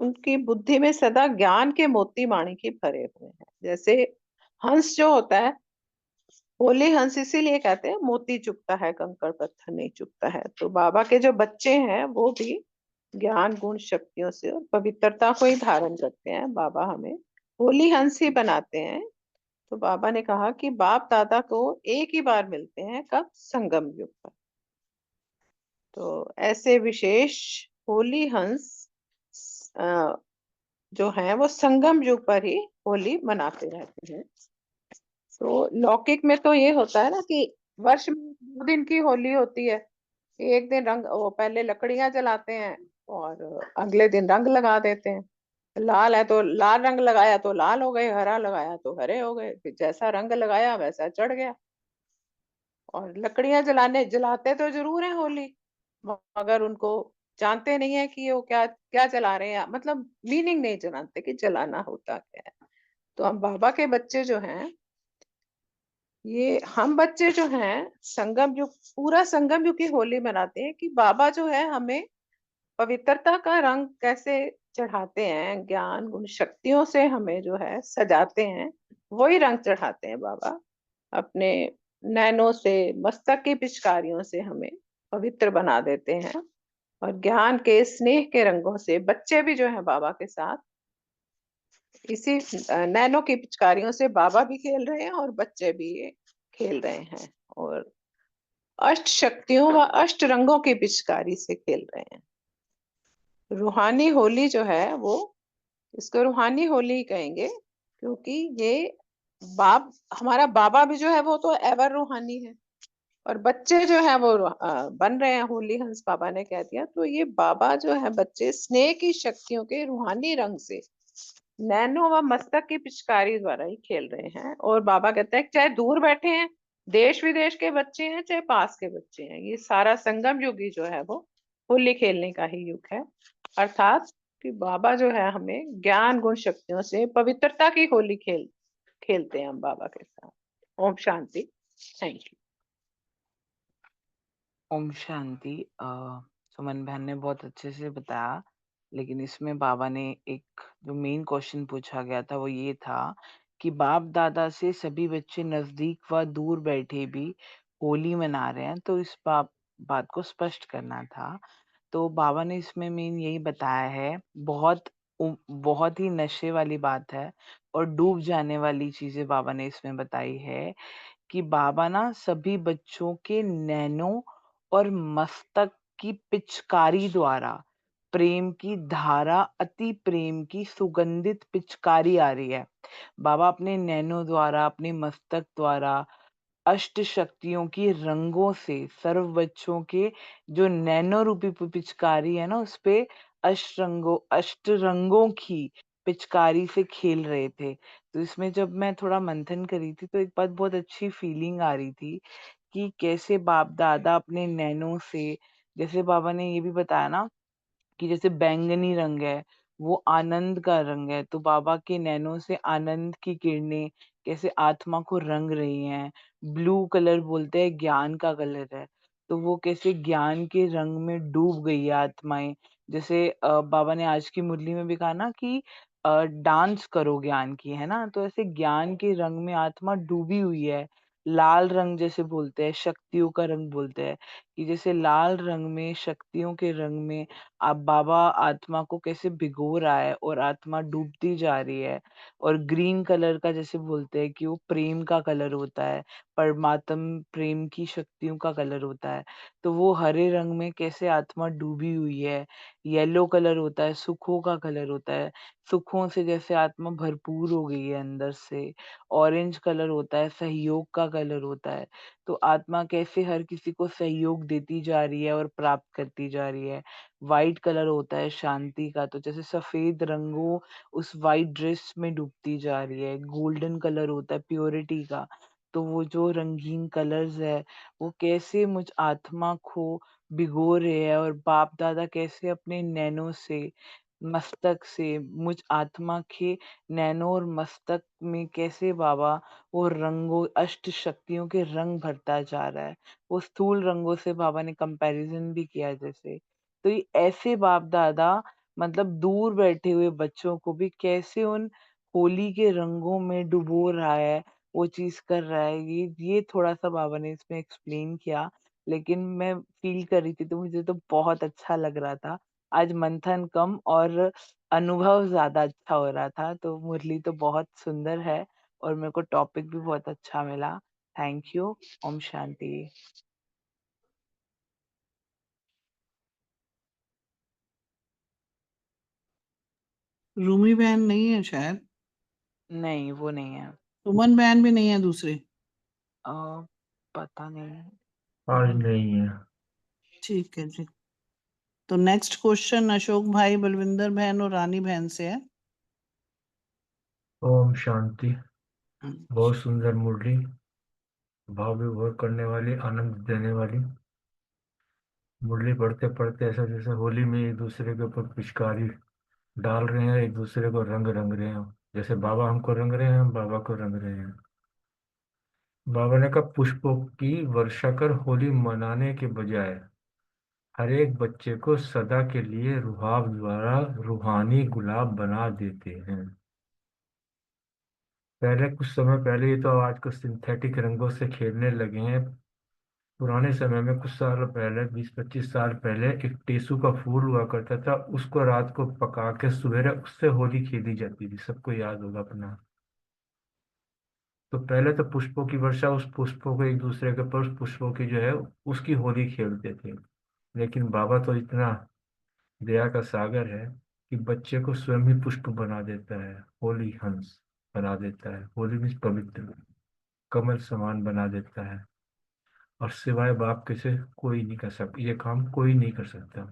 उनकी बुद्धि में सदा ज्ञान के मोती माणिक्य भरे हुए हैं। जैसे हंस जो होता है, होली हंस इसीलिए कहते हैं मोती चुगता है कंकड़ पत्थर नहीं चुगता है। तो बाबा के जो बच्चे हैं वो भी ज्ञान गुण शक्तियों से और पवित्रता को ही धारण करते हैं। बाबा हमें होली हंस ही बनाते हैं। तो बाबा ने कहा कि बाप दादा को एक ही बार मिलते हैं, कब? संगम युग पर। तो ऐसे विशेष होली हंस अ, जो है वो संगम युग पर ही होली मनाते रहते हैं। तो लौकिक में तो ये होता है ना कि वर्ष में 2 दिन की होली होती है। एक दिन रंग, वो पहले लकड़ियां जलाते हैं और अगले दिन रंग लगा देते हैं। लाल है तो लाल रंग लगाया तो लाल हो गए, हरा लगाया तो हरे हो गए, फिर जैसा रंग लगाया वैसा चढ़ गया। और लकड़ियां जलाते तो जरूर है होली, मगर उनको जानते नहीं है कि ये वो क्या क्या जला रहे हैं, मतलब मीनिंग नहीं जानते कि जलाना होता क्या है। तो हम बाबा के बच्चे जो हैं, ये हम बच्चे जो हैं संगम युग, पूरा संगम युग की होली मनाते हैं कि बाबा जो है हमें पवित्रता का रंग कैसे चढ़ाते हैं, ज्ञान गुण शक्तियों से हमें जो है सजाते हैं। वही रंग चढ़ाते हैं बाबा अपने नैनों से, मस्तक की पिचकारियों से हमें पवित्र बना देते हैं। और ज्ञान के स्नेह के रंगों से बच्चे भी जो है बाबा के साथ इसी नैनो की पिचकारियों से बाबा भी खेल रहे हैं और बच्चे भी ये खेल रहे हैं। और अष्ट शक्तियों व अष्ट रंगों की पिचकारी से खेल रहे हैं। रूहानी होली जो है वो, इसको रूहानी होली कहेंगे क्योंकि ये बाप, हमारा बाबा भी जो है वो तो एवर रूहानी है, और बच्चे जो है वो बन रहे हैं होली हंस, बाबा ने कह दिया। तो ये बाबा जो है बच्चे स्नेह की शक्तियों के रूहानी रंग से नैनो व मस्तक की पिचकारी द्वारा ही खेल रहे हैं। और बाबा कहते हैं चाहे दूर बैठे हैं, देश विदेश के बच्चे हैं, चाहे पास के बच्चे हैं, ये सारा संगम युग ही जो है वो होली खेलने का ही युग है। अर्थात कि बाबा जो है हमें ज्ञान गुण शक्तियों से पवित्रता की होली खेलते हैं हम बाबा के साथ। ओम शांति। Thank you. ओम शांति। सुमन बहन ने बहुत अच्छे से बताया, लेकिन इसमें बाबा ने एक जो मेन क्वेश्चन पूछा गया था वो ये था कि बाप दादा से सभी बच्चे नजदीक व दूर बैठे भी होली मना रहे हैं, तो इस बात को स्पष्ट करना था। तो बाबा ने इसमें मेन यही बताया है, बहुत ही नशे वाली बात है और डूब जाने वाली चीजें बाबा ने इसमें बताई है कि बाबा ना सभी बच्चों के नैनो और मस्तक की पिचकारी द्वारा प्रेम की धारा, अति प्रेम की सुगंधित पिचकारी आ रही है। बाबा अपने नैनो द्वारा, अपने मस्तक द्वारा अष्ट शक्तियों की रंगों से सर्व बच्चों के जो नैनो रूपी पिचकारी है ना, उस पे अष्ट रंगों की पिचकारी से खेल रहे थे। तो इसमें जब मैं थोड़ा मंथन करी थी तो एक बात बहुत अच्छी फीलिंग आ रही थी कि कैसे बाप दादा अपने नैनो से, जैसे बाबा ने ये भी बताया ना कि जैसे बैंगनी रंग है वो आनंद का रंग है, तो बाबा के नैनों से आनंद की किरणें कैसे आत्मा को रंग रही हैं। ब्लू कलर बोलते हैं ज्ञान का कलर है, तो वो कैसे ज्ञान के रंग में डूब गई है आत्माएं। जैसे बाबा ने आज की मुरली में भी कहा ना कि डांस करो ज्ञान की, है ना, तो ऐसे ज्ञान के रंग में आत्मा डूबी हुई है। लाल रंग जैसे बोलते हैं शक्तियों का रंग बोलते हैं, कि जैसे लाल रंग में शक्तियों के रंग में आप बाबा आत्मा को कैसे भिगो रहा है और आत्मा डूबती जा रही है। और ग्रीन कलर का जैसे बोलते हैं कि वो प्रेम का कलर होता है, परमात्म प्रेम की शक्तियों का कलर होता है। तो वो हरे रंग में कैसे आत्मा डूबी हुई है। येलो कलर होता है सुखों का कलर होता है, सुखों से जैसे आत्मा भरपूर हो गई है अंदर से। ऑरेंज कलर होता है सहयोग का कलर होता है, तो आत्मा कैसे हर किसी को सहयोग देती जा रही है और प्राप्त करती जा रही है। वाइट कलर होता है शांति का, तो जैसे सफेद रंगों उस वाइट ड्रेस में डूबती जा रही है। गोल्डन कलर होता है प्योरिटी का, तो वो जो रंगीन कलर्स है वो कैसे मुझ आत्मा को भिगो रहे हैं, और बाप दादा कैसे अपने नैनों से मस्तक से मुझ आत्मा के नैनों और मस्तक में कैसे बाबा वो रंगों अष्ट शक्तियों के रंग भरता जा रहा है। वो स्थूल रंगों से बाबा ने कंपैरिजन भी किया जैसे। तो ये ऐसे बाप दादा मतलब दूर बैठे हुए बच्चों को भी कैसे उन होली के रंगों में डुबो रहा है, वो चीज कर रहा है। ये थोड़ा सा बाबा ने इसमें एक्सप्लेन किया, लेकिन मैं फील कर रही थी तो मुझे तो बहुत अच्छा लग रहा था। आज मंथन कम और अनुभव ज्यादा अच्छा हो रहा था, तो मुरली तो बहुत सुंदर है और मेरे को टॉपिक भी बहुत अच्छा मिला। Thank you. ओम शांति। रूमी बहन नहीं है शायद, नहीं वो नहीं है। सुमन बहन भी नहीं है दूसरी। अ, पता नहीं। आज नहीं है। ठीक है जी। तो नेक्स्ट क्वेश्चन अशोक भाई, बलविंदर बहन और रानी बहन से है। ओम शांति। बहुत सुंदर मुरली, भाव विभोर करने वाली, आनंद देने वाली मुरली। पढ़ते पढ़ते ऐसा जैसे होली में एक दूसरे के ऊपर पिचकारी डाल रहे हैं, एक दूसरे को रंग रंग रहे हैं। जैसे बाबा हमको रंग रहे हैं, हम बाबा को रंग रहे हैं। बाबा ने कहा पुष्पों की वर्षा कर होली मनाने के बजाय हर एक बच्चे को सदा के लिए रुहाब द्वारा रूहानी गुलाब बना देते हैं। पहले कुछ समय पहले, ये तो आजकल सिंथेटिक रंगों से खेलने लगे हैं। पुराने समय में कुछ साल पहले, 20-25 साल पहले, एक टेसू का फूल हुआ करता था, उसको रात को पका के सवेरे उससे होली खेली जाती थी। सबको याद होगा अपना। तो पहले तो पुष्पों की वर्षा, उस पुष्पों को एक दूसरे के ऊपर, उस पुष्पों की जो है उसकी होली खेलते थे। लेकिन बाबा तो इतना दया का सागर है कि बच्चे को स्वयं ही पुष्प बना देता है, होली हंस बना देता है। होली में पवित्र कमल समान बना देता है। और सिवाय बाप के से कोई नहीं कर सकता, ये काम कोई नहीं कर सकता।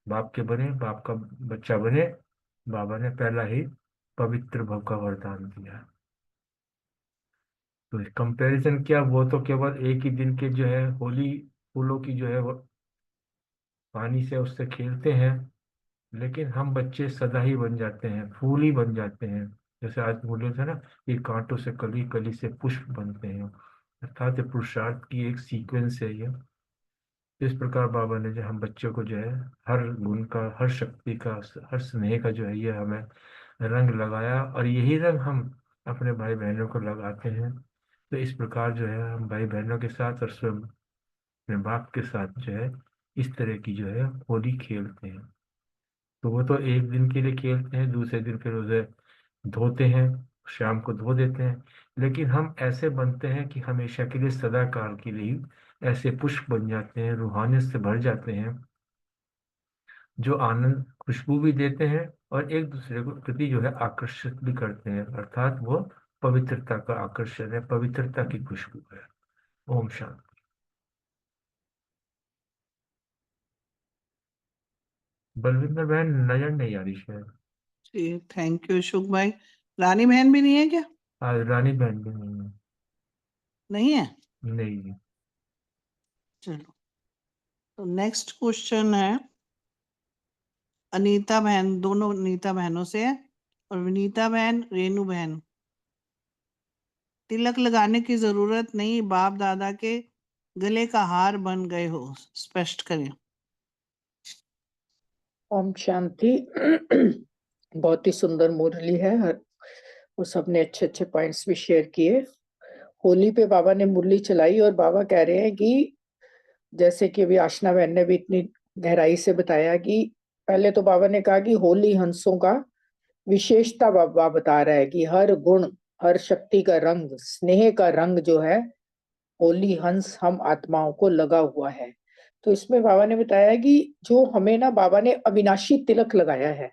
बाप के बने, बाप का बच्चा बने, बाबा ने पहला ही पवित्र भव का वरदान दिया। तो कंपैरिजन क्या, वो तो केवल एक ही दिन के जो है होली फूलों की जो है वो पानी से उससे खेलते हैं। लेकिन हम बच्चे सदा ही बन जाते हैं, फूल ही बन जाते हैं। जैसे आज बोले थे ना कि कांटों से कली, कली से पुष्प बनते हैं, अर्थात ये पुरुषार्थ की एक सीक्वेंस है ये। इस प्रकार बाबा ने जो हम बच्चों को जो है हर गुण का, हर शक्ति का, हर स्नेह का जो है ये हमें रंग लगाया, और यही रंग हम अपने भाई बहनों को लगाते हैं। तो इस प्रकार जो है हम भाई बहनों के साथ और स्वयं अपने बाप के साथ जो है इस तरह की जो है होली खेलते हैं। तो वो तो एक दिन के लिए खेलते हैं, दूसरे दिन फिर उसे धोते हैं, शाम को धो देते हैं। लेकिन हम ऐसे बनते हैं कि हमेशा के लिए, सदा काल के लिए ही ऐसे पुष्प बन जाते हैं, रूहानियत से भर जाते हैं, जो आनंद खुशबू भी देते हैं और एक दूसरे को प्रति जो है आकर्षित भी करते हैं। अर्थात वो पवित्रता का आकर्षण है, पवित्रता की खुशबू है। ओम शांति। बलविंदर बहन नजर नहीं आ रही शायद। जी थैंक यू अशोक भाई। रानी बहन भी नहीं है क्या? आज रानी बहन भी नहीं है। नहीं है। नहीं। चलो, तो नेक्स्ट क्वेश्चन है अनीता बहन, दोनों अनीता बहनों से है, और विनीता बहन, रेनू बहन। तिलक लगाने की जरूरत नहीं, बाप दादा के गले का हार बन गए हो, स्पष्ट करें। ओम शांति। बहुत ही सुंदर मुरली है, और सबने अच्छे अच्छे पॉइंट्स भी शेयर किए। होली पे बाबा ने मुरली चलाई और बाबा कह रहे हैं कि जैसे कि अभी आशना बहन ने भी इतनी गहराई से बताया कि पहले तो बाबा ने कहा कि होली हंसों का विशेषता बाबा बता रहा है कि हर गुण, हर शक्ति का रंग, स्नेह का रंग जो है होली हंस हम आत्माओं को लगा हुआ है। तो इसमें बाबा ने बताया कि जो हमें ना, बाबा ने अविनाशी तिलक लगाया है।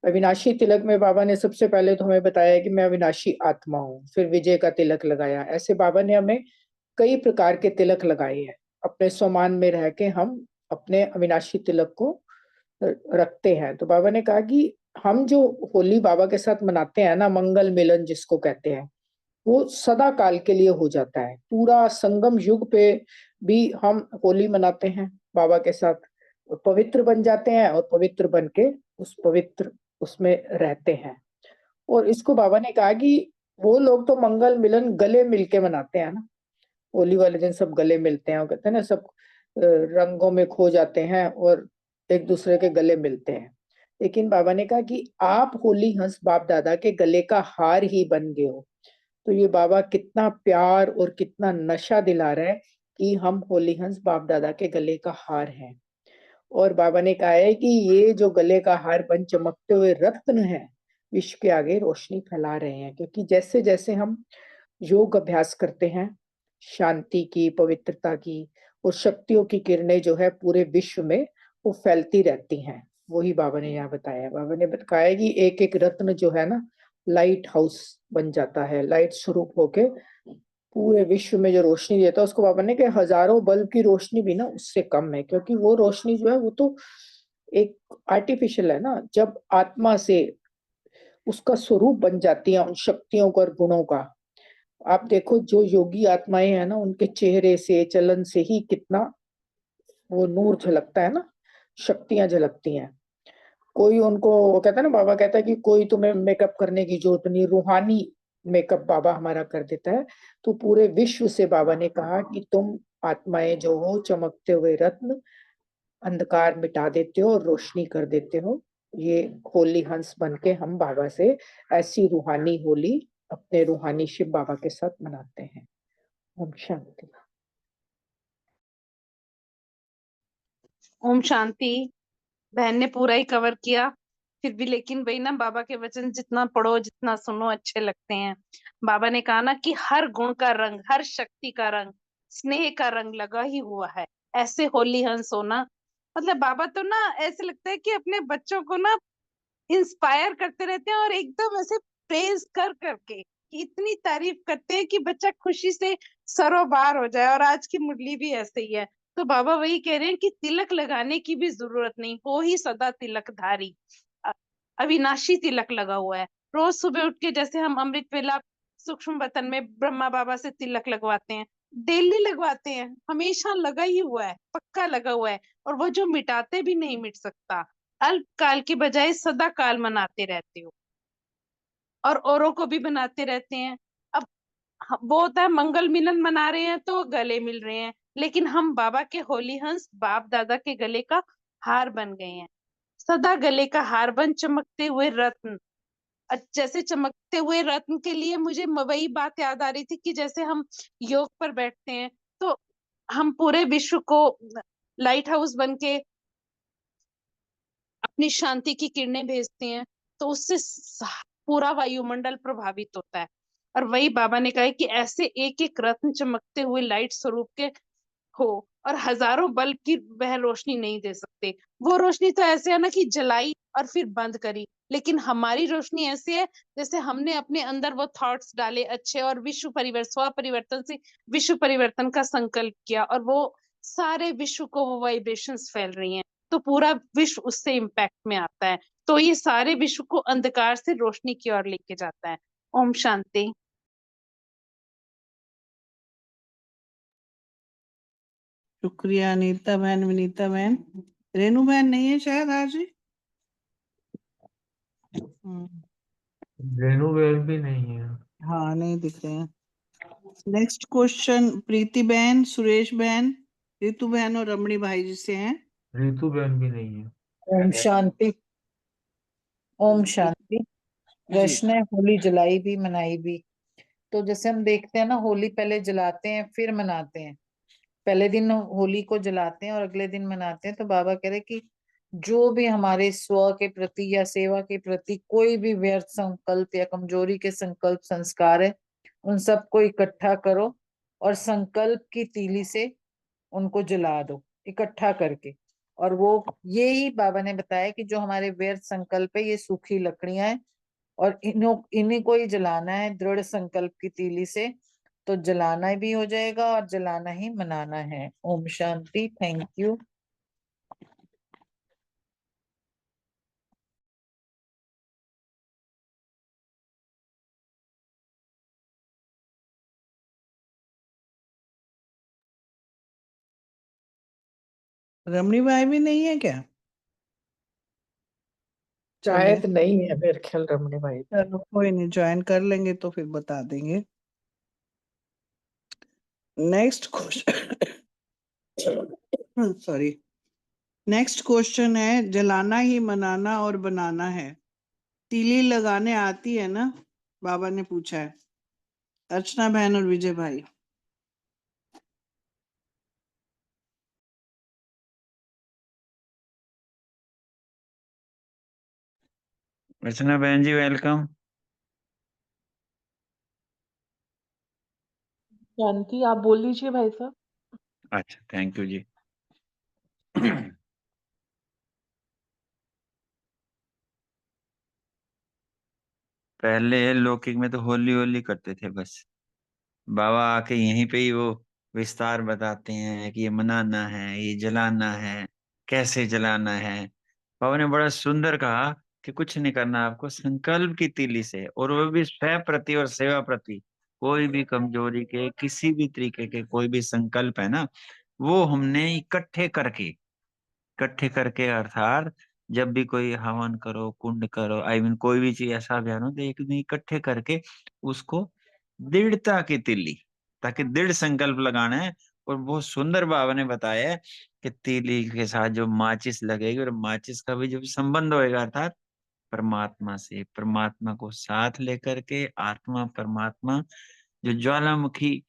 अविनाशी तिलक में बाबा ने सबसे पहले तो हमें बताया कि मैं अविनाशी आत्मा हूँ, फिर विजय का तिलक लगाया। ऐसे बाबा ने हमें कई प्रकार के तिलक लगाए हैं। अपने स्वमान में रह के हम अपने अविनाशी तिलक को रखते हैं। तो बाबा ने कहा कि हम जो होली बाबा के साथ मनाते हैं ना, मंगल मिलन जिसको कहते हैं, वो सदा काल के लिए हो जाता है। पूरा संगम युग पे भी हम होली मनाते हैं बाबा के साथ, पवित्र बन जाते हैं और पवित्र बन के उस पवित्र उसमें रहते हैं। और इसको बाबा ने कहा कि वो लोग तो मंगल मिलन गले मिलके मनाते हैं ना, होली वाले दिन सब गले मिलते हैं और कहते हैं ना, सब रंगों में खो जाते हैं और एक दूसरे के गले मिलते हैं। लेकिन बाबा ने कहा कि आप होली हंस बाप दादा के गले का हार ही बन गए हो। तो ये बाबा कितना प्यार और कितना नशा दिला रहा है कि हम होली हंस बाप दादा के गले का हार हैं। और बाबा ने कहा है कि ये जो गले का हार बन चमकते हुए रत्न है, विश्व के आगे रोशनी फैला रहे हैं। क्योंकि जैसे जैसे हम योग अभ्यास करते हैं, शांति की, पवित्रता की और शक्तियों की किरणें जो है पूरे विश्व में वो फैलती रहती हैं। वही बाबा ने यहाँ बताया। बाबा ने बताया कि एक एक रत्न जो है ना, लाइट हाउस बन जाता है, लाइट स्वरूप होके पूरे विश्व में जो रोशनी देता है, उसको बाबा ने कहा हजारों बल्ब की रोशनी भी ना उससे कम है। क्योंकि वो रोशनी जो है वो तो एक आर्टिफिशियल है ना। जब आत्मा से उसका स्वरूप बन जाती है उन शक्तियों का और गुणों का, आप देखो जो योगी आत्माएं हैं ना, उनके चेहरे से, चलन से ही कितना वो नूर झलकता है ना, शक्तियां झलकती हैं। कोई उनको, वो कहता है ना, बाबा कहता है कि कोई तुम्हें मेकअप करने की जरूरत नहीं, रूहानी मेकअप बाबा हमारा कर देता है। तो पूरे विश्व से बाबा ने कहा कि तुम आत्माएं जो हो, चमकते हुए रत्न, अंधकार मिटा देते हो और रोशनी कर देते हो। ये होली हंस बन के हम बाबा से ऐसी रूहानी होली अपने रूहानी शिव बाबा के साथ मनाते हैं। ओम शांति। ओम शांति। बहन ने पूरा ही कवर किया, फिर भी लेकिन वही ना, बाबा के वचन जितना पढ़ो, जितना सुनो, अच्छे लगते हैं। बाबा ने कहा ना कि हर गुण का रंग, हर शक्ति का रंग, स्नेह का रंग लगा ही हुआ है। ऐसे होली हंस होना, मतलब बाबा तो ना ऐसे लगता है कि अपने बच्चों को ना इंस्पायर करते रहते हैं, और एकदम ऐसे प्रेज कर करके कि इतनी तारीफ करते हैं कि बच्चा खुशी से सरोबार हो जाए। और आज की मुरली भी ऐसे ही है। तो बाबा वही कह रहे हैं कि तिलक लगाने की भी जरूरत नहीं, हो ही सदा तिलकधारी, अ- अविनाशी तिलक लगा हुआ है। रोज सुबह उठ के जैसे हम अमृत वेला सूक्ष्म बतन में ब्रह्मा बाबा से तिलक लगवाते हैं, डेली लगवाते हैं, हमेशा लगा ही हुआ है, पक्का लगा हुआ है। और वो जो मिटाते भी नहीं मिट सकता। अल्प काल के बजाय सदा काल मनाते रहते हो, और औरों को भी बनाते रहते हैं। अब वो होता है मंगल मिलन मना रहे हैं तो गले मिल रहे हैं, लेकिन हम बाबा के होली हंस बाप दादा के गले का हार बन गए हैं। सदा गले का हार बन चमकते हुए रत्न। जैसे चमकते हुए रत्न के लिए मुझे वही बात याद आ रही थी कि जैसे हम योग पर बैठते हैं तो हम पूरे विश्व को लाइट हाउस बन के अपनी शांति की किरणें भेजते हैं, तो उससे पूरा वायुमंडल प्रभावित होता है। और वही बाबा ने कहा है कि ऐसे एक एक रत्न चमकते हुए लाइट स्वरूप के हो, और हजारों बल्ब की वह रोशनी नहीं दे सकते। वो रोशनी तो ऐसे है ना कि जलाई और फिर बंद करी, लेकिन हमारी रोशनी ऐसी है जैसे हमने अपने अंदर वो थॉट्स डाले अच्छे, और विश्व परिवर्तन, स्व परिवर्तन से विश्व परिवर्तन का संकल्प किया, और वो सारे विश्व को वो वाइब्रेशंस फैल रही हैं, तो पूरा विश्व उससे इम्पैक्ट में आता है। तो ये सारे विश्व को अंधकार से रोशनी की ओर लेके जाता है। ओम शांति। शुक्रिया अनीता बहन, विनीता बहन। रेनू बहन नहीं है शायद आज। रेणु बहन भी नहीं है। हाँ, नहीं दिख रहे हैं। नेक्स्ट क्वेश्चन प्रीति बहन, सुरेश बहन, रितु बहन और रमणी भाई जी से हैं। रितु बहन भी नहीं है। ओम शांति। ओम जी शांति। जी कृष्ण ने होली जलाई भी मनाई भी। तो जैसे हम देखते हैं ना, होली पहले जलाते हैं फिर मनाते हैं। पहले दिन होली को जलाते हैं और अगले दिन मनाते हैं। तो बाबा कह रहे कि जो भी हमारे स्व के प्रति या सेवा के प्रति कोई भी व्यर्थ संकल्प या कमजोरी के संकल्प संस्कार है, उन सबको इकट्ठा करो और संकल्प की तीली से उनको जला दो इकट्ठा करके। और वो ये ही बाबा ने बताया कि जो हमारे व्यर्थ संकल्प है ये सूखी लकड़ियां हैं और इन्हीं को ही जलाना है दृढ़ संकल्प की तीली से। तो जलाना भी हो जाएगा और जलाना ही मनाना है। ओम शांति। Thank you. रमणी भाई भी नहीं है क्या? चलिए, शायद नहीं है मेरे ख्याल रमने भाई। चलो कोई नहीं, ज्वाइन कर लेंगे तो फिर बता देंगे। Next question sorry, next question है जलाना ही मनाना और बनाना है। तीली लगाने आती है ना? बाबा ने पूछा है। अर्चना बहन और विजय भाई। अर्चना बहन जी वेलकम। शांति, आप बोल लीजिए भाई साहब। अच्छा, थैंक यू जी। पहले लौकिक में तो होली होली करते थे बस। बाबा आके यहीं पे ही वो विस्तार बताते हैं कि ये मनाना है, ये जलाना है, कैसे जलाना है। बाबा ने बड़ा सुंदर कहा कि कुछ नहीं करना, आपको संकल्प की तीली से, और वो भी स्व प्रति और सेवा प्रति। कोई भी कमजोरी के किसी भी तरीके के कोई भी संकल्प है ना, वो हमने इकट्ठे करके अर्थात जब भी कोई हवन करो, कुंड करो, आई मीन कोई भी चीज ऐसा अभियान हो तो एक दिन इकट्ठे करके उसको दृढ़ता की तीली, ताकि दृढ़ संकल्प लगाना है। और बहुत सुंदर बाबा ने बताया है कि तीली के साथ जो माचिस लगेगी, और माचिस का भी जो संबंध होएगा अर्थात परमात्मा से, परमात्मा को साथ लेकर के आत्मा परमात्मा जो ज्वालामुखी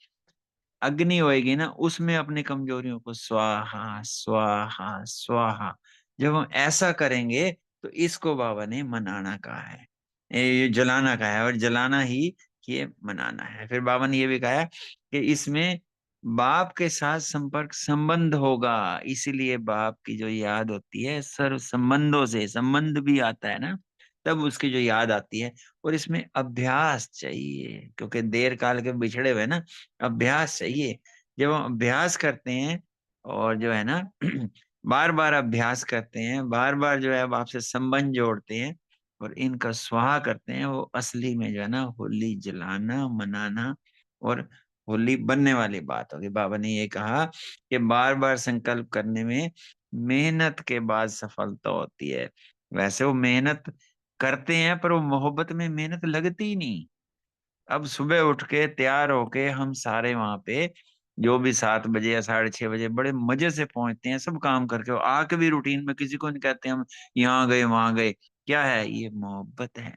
अग्नि होएगी ना, उसमें अपनी कमजोरियों को स्वाहा स्वाहा स्वाहा, जब हम ऐसा करेंगे तो इसको बाबा ने मनाना कहा है, ये जलाना कहा है, और जलाना ही ये मनाना है। फिर बाबा ने ये भी कहा है कि इसमें बाप के साथ संपर्क संबंध होगा, इसीलिए बाप की जो याद होती है सर्व संबंधों से संबंध भी आता है ना, तब उसकी जो याद आती है। और इसमें अभ्यास चाहिए, क्योंकि देर काल के बिछड़े हुए ना, अभ्यास चाहिए। जब हम अभ्यास करते हैं और जो है ना बार बार अभ्यास करते हैं, बार बार जो है अब आपसे संबंध जोड़ते हैं और इनका स्वाहा करते हैं, वो असली में जो है ना होली जलाना मनाना और होली बनने वाली बात होगी। बाबा ने ये कहा कि बार बार संकल्प करने में मेहनत के बाद सफलता होती है। वैसे वो मेहनत करते हैं पर वो मोहब्बत में मेहनत लगती ही नहीं। अब सुबह उठ के तैयार होके हम सारे वहां पे जो भी 7 बजे या 6:30 बजे बड़े मजे से पहुंचते हैं, सब काम करके और आके भी रूटीन में किसी को नहीं कहते हम यहाँ गए वहां गए। क्या है ये? मोहब्बत है।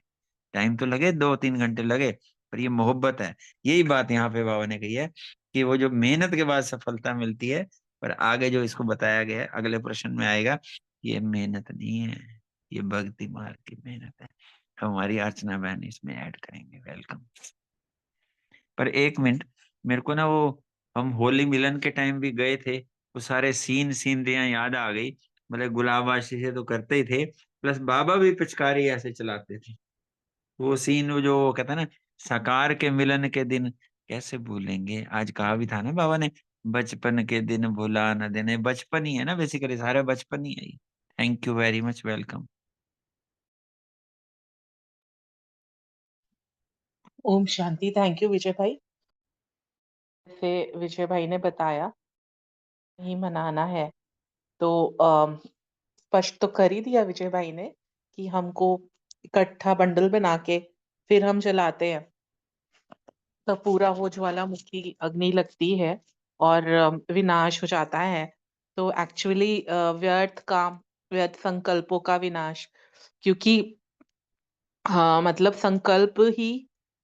टाइम तो लगे 2-3 घंटे लगे, पर ये मोहब्बत है। यही बात यहाँ पे बाबा ने कही है कि वो जो मेहनत के बाद सफलता मिलती है, पर आगे जो इसको बताया गया है अगले प्रश्न में आएगा, ये मेहनत नहीं है, ये भक्ति मार्ग की मेहनत है। हमारी अर्चना बहन इसमें ऐड करेंगे। वेलकम। पर एक मिनट, मेरे को ना वो हम होली मिलन के टाइम भी गए थे, वो सारे सीनरियां याद आ गई। मतलब गुलाबबाशी से तो करते ही थे, प्लस बाबा भी पिचकारी ऐसे चलाते थे। वो सीन वो जो कहता है ना, साकार के मिलन के दिन कैसे भूलेंगे। आज कहा भी था ना बाबा ने, बचपन के दिन भुला न देने। बचपन ही है ना, बेसिकली सारे बचपन ही है। Thank you very much. Welcome. ओम शांति। थैंक यू विजय भाई। जैसे विजय भाई ने बताया ही मनाना है, तो स्पष्ट तो कर ही दिया विजय भाई ने कि हमको इकट्ठा बंडल बना के फिर हम जलाते हैं, तो पूरा वो ज्वालामुखी अग्नि लगती है और विनाश हो जाता है। तो एक्चुअली व्यर्थ काम, व्यर्थ संकल्पों का विनाश, क्योंकि हाँ मतलब संकल्प ही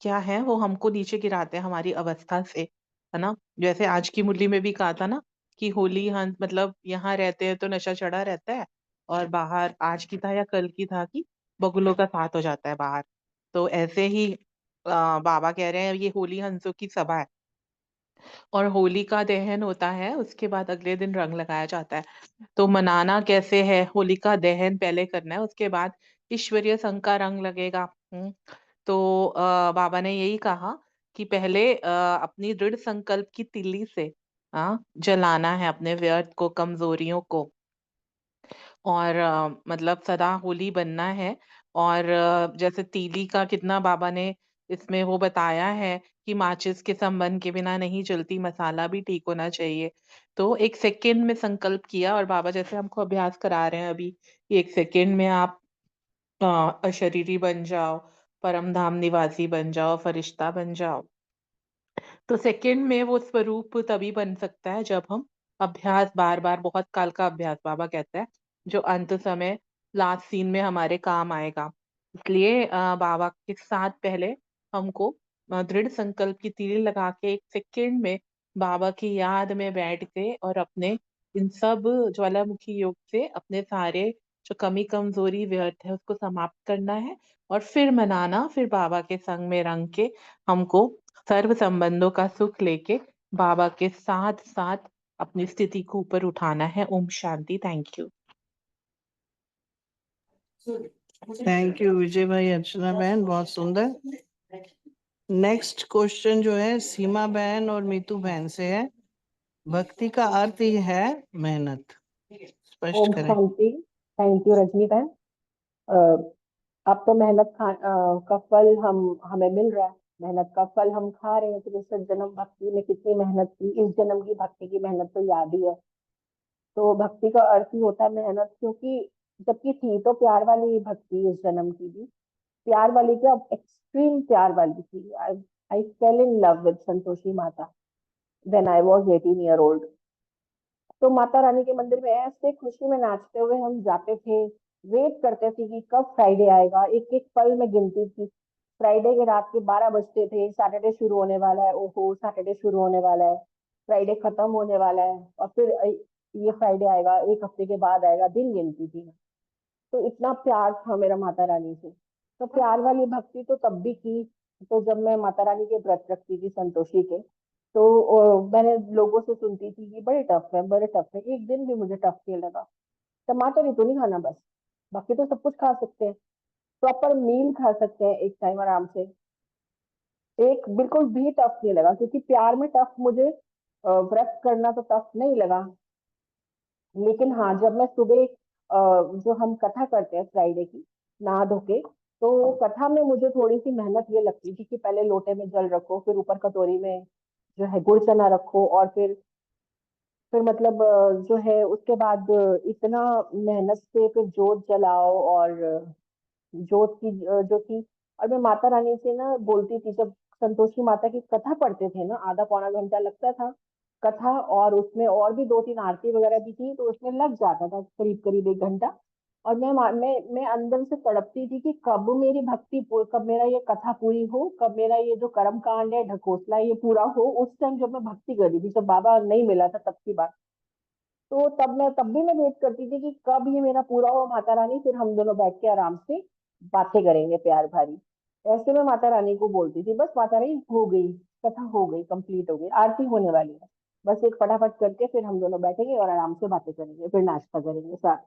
क्या है, वो हमको नीचे गिराते हैं हमारी अवस्था से, है ना। जैसे आज की मुरली में भी कहा था ना कि होली हंस मतलब यहाँ रहते हैं तो नशा चढ़ा रहता है, और बाहर आज की था या कल की था कि बगुलों का साथ हो जाता है बाहर। तो ऐसे ही बाबा कह रहे हैं ये होली हंसों की सभा है, और होली का दहन होता है, उसके बाद अगले दिन रंग लगाया जाता है। तो मनाना कैसे है, होलिका दहन पहले करना है, उसके बाद ईश्वरीय संग का रंग लगेगा। तो बाबा ने यही कहा कि पहले अपनी दृढ़ संकल्प की तिल्ली से जलाना है अपने व्यर्थ को, कमजोरियों को, और मतलब सदा होली बनना है। और जैसे तीली का कितना बाबा ने इसमें वो बताया है कि माचिस के संबंध के बिना नहीं जलती, मसाला भी ठीक होना चाहिए। तो एक सेकंड में संकल्प किया, और बाबा जैसे हमको अभ्यास करा रहे हैं अभी कि एक सेकंड में आप अशरीरी बन जाओ, परम धाम निवासी बन जाओ, फरिश्ता बन जाओ। तो सेकंड में वो स्वरूप तभी बन सकता है जब हम अभ्यास बार बार, बहुत काल का अभ्यास बाबा कहता है, जो अंत समय लास्ट सीन में हमारे काम आएगा। इसलिए बाबा के साथ पहले हमको दृढ़ संकल्प की तीली लगा के एक सेकंड में बाबा की याद में बैठ के और अपने इन सब ज्वालामुखी योग से अपने सारे जो कमी कमजोरी व्यर्थ है उसको समाप्त करना है, और फिर मनाना, फिर बाबा के संग में रंग के हमको सर्व संबंधों का सुख लेके बाबा के साथ साथ अपनी स्थिति को ऊपर उठाना है। ओम शांति। Thank you. Thank you Vijay भाई, अर्चना बहन, बहुत सुंदर। नेक्स्ट क्वेश्चन जो है सीमा बहन और मीतू बहन से है। भक्ति का अर्थ ही है मेहनत, स्पष्ट ओम करें। शांति। थैंक यू रजनी बहन। अब तो मेहनत का फल हमें मिल रहा है, मेहनत का फल हम खा रहे हैं। तो जैसे जन्म भक्ति में कितनी मेहनत की, इस जन्म की भक्ति की मेहनत तो याद ही है। तो भक्ति का अर्थ ही होता है मेहनत, क्योंकि जबकि थी तो प्यार वाली भक्ति इस जन्म की भी, प्यार वाली क्या, एक्सट्रीम प्यार वाली थी। I fell in love with Santoshi Mata when I was 18 year old. तो माता रानी के मंदिर में ऐसे खुशी में नाचते हुए हम जाते थे, वेट करते थे कि कब फ्राइडे आएगा। एक एक पल में गिनती थी। फ्राइडे के रात के 12 बजते थे, सैटरडे शुरू होने वाला है, ओहो सैटरडे शुरू होने वाला है, फ्राइडे खत्म होने वाला है, और फिर ये फ्राइडे आएगा, एक हफ्ते के बाद आएगा, दिन गिनती थी। तो इतना प्यार था मेरा माता रानी से। तो प्यार वाली भक्ति तो तब भी की। तो जब मैं माता रानी के व्रत रखती थी संतोषी के, तो मैंने लोगों से सुनती थी कि बड़े टफ है, बड़े टफ है। एक दिन भी मुझे टफ नहीं लगा। टमाटर ही तो नहीं खाना बस, बाकी तो सब कुछ खा सकते हैं, प्रॉपर मील खा सकते हैं एक टाइम आराम से। एक बिल्कुल भी टफ नहीं लगा, क्योंकि प्यार में टफ मुझे व्रत करना तो टफ नहीं लगा। लेकिन हाँ, जब मैं सुबह जो हम कथा करते हैं फ्राइडे की, नहा धो के, तो कथा में मुझे थोड़ी सी मेहनत ये लगती थी कि पहले लोटे में जल रखो, फिर ऊपर कटोरी में जो है गुड़ चना रखो, और फिर मतलब जो है उसके बाद इतना मेहनत से फिर जोत जलाओ, और जोत की जो थी। और मैं माता रानी से ना बोलती थी, जब संतोषी माता की कथा पढ़ते थे ना, आधा पौना घंटा लगता था कथा, और उसमें और भी 2-3 आरती वगैरह भी थी, तो उसमें लग जाता था करीब करीब 1 घंटा। और मैं अंदर से तड़पती थी कि कब मेरी कब मेरा ये कथा पूरी हो, कब मेरा ये जो कर्म कांड है, ढकोसला, ये पूरा हो। उस टाइम जब मैं भक्ति कर रही थी, जब बाबा नहीं मिला था तब की बात। तो तब भी मैं वेट करती थी कि कब ये मेरा पूरा हो माता रानी, फिर हम दोनों बैठ के आराम से बातें करेंगे प्यार भरी। ऐसे में माता रानी को बोलती थी, बस माता रानी हो गई, कथा हो गई, कंप्लीट हो गई, आरती होने वाली है, बस एक फटाफट करके फिर हम दोनों बैठेंगे और आराम से बातें करेंगे, फिर नाश्ता करेंगे साथ।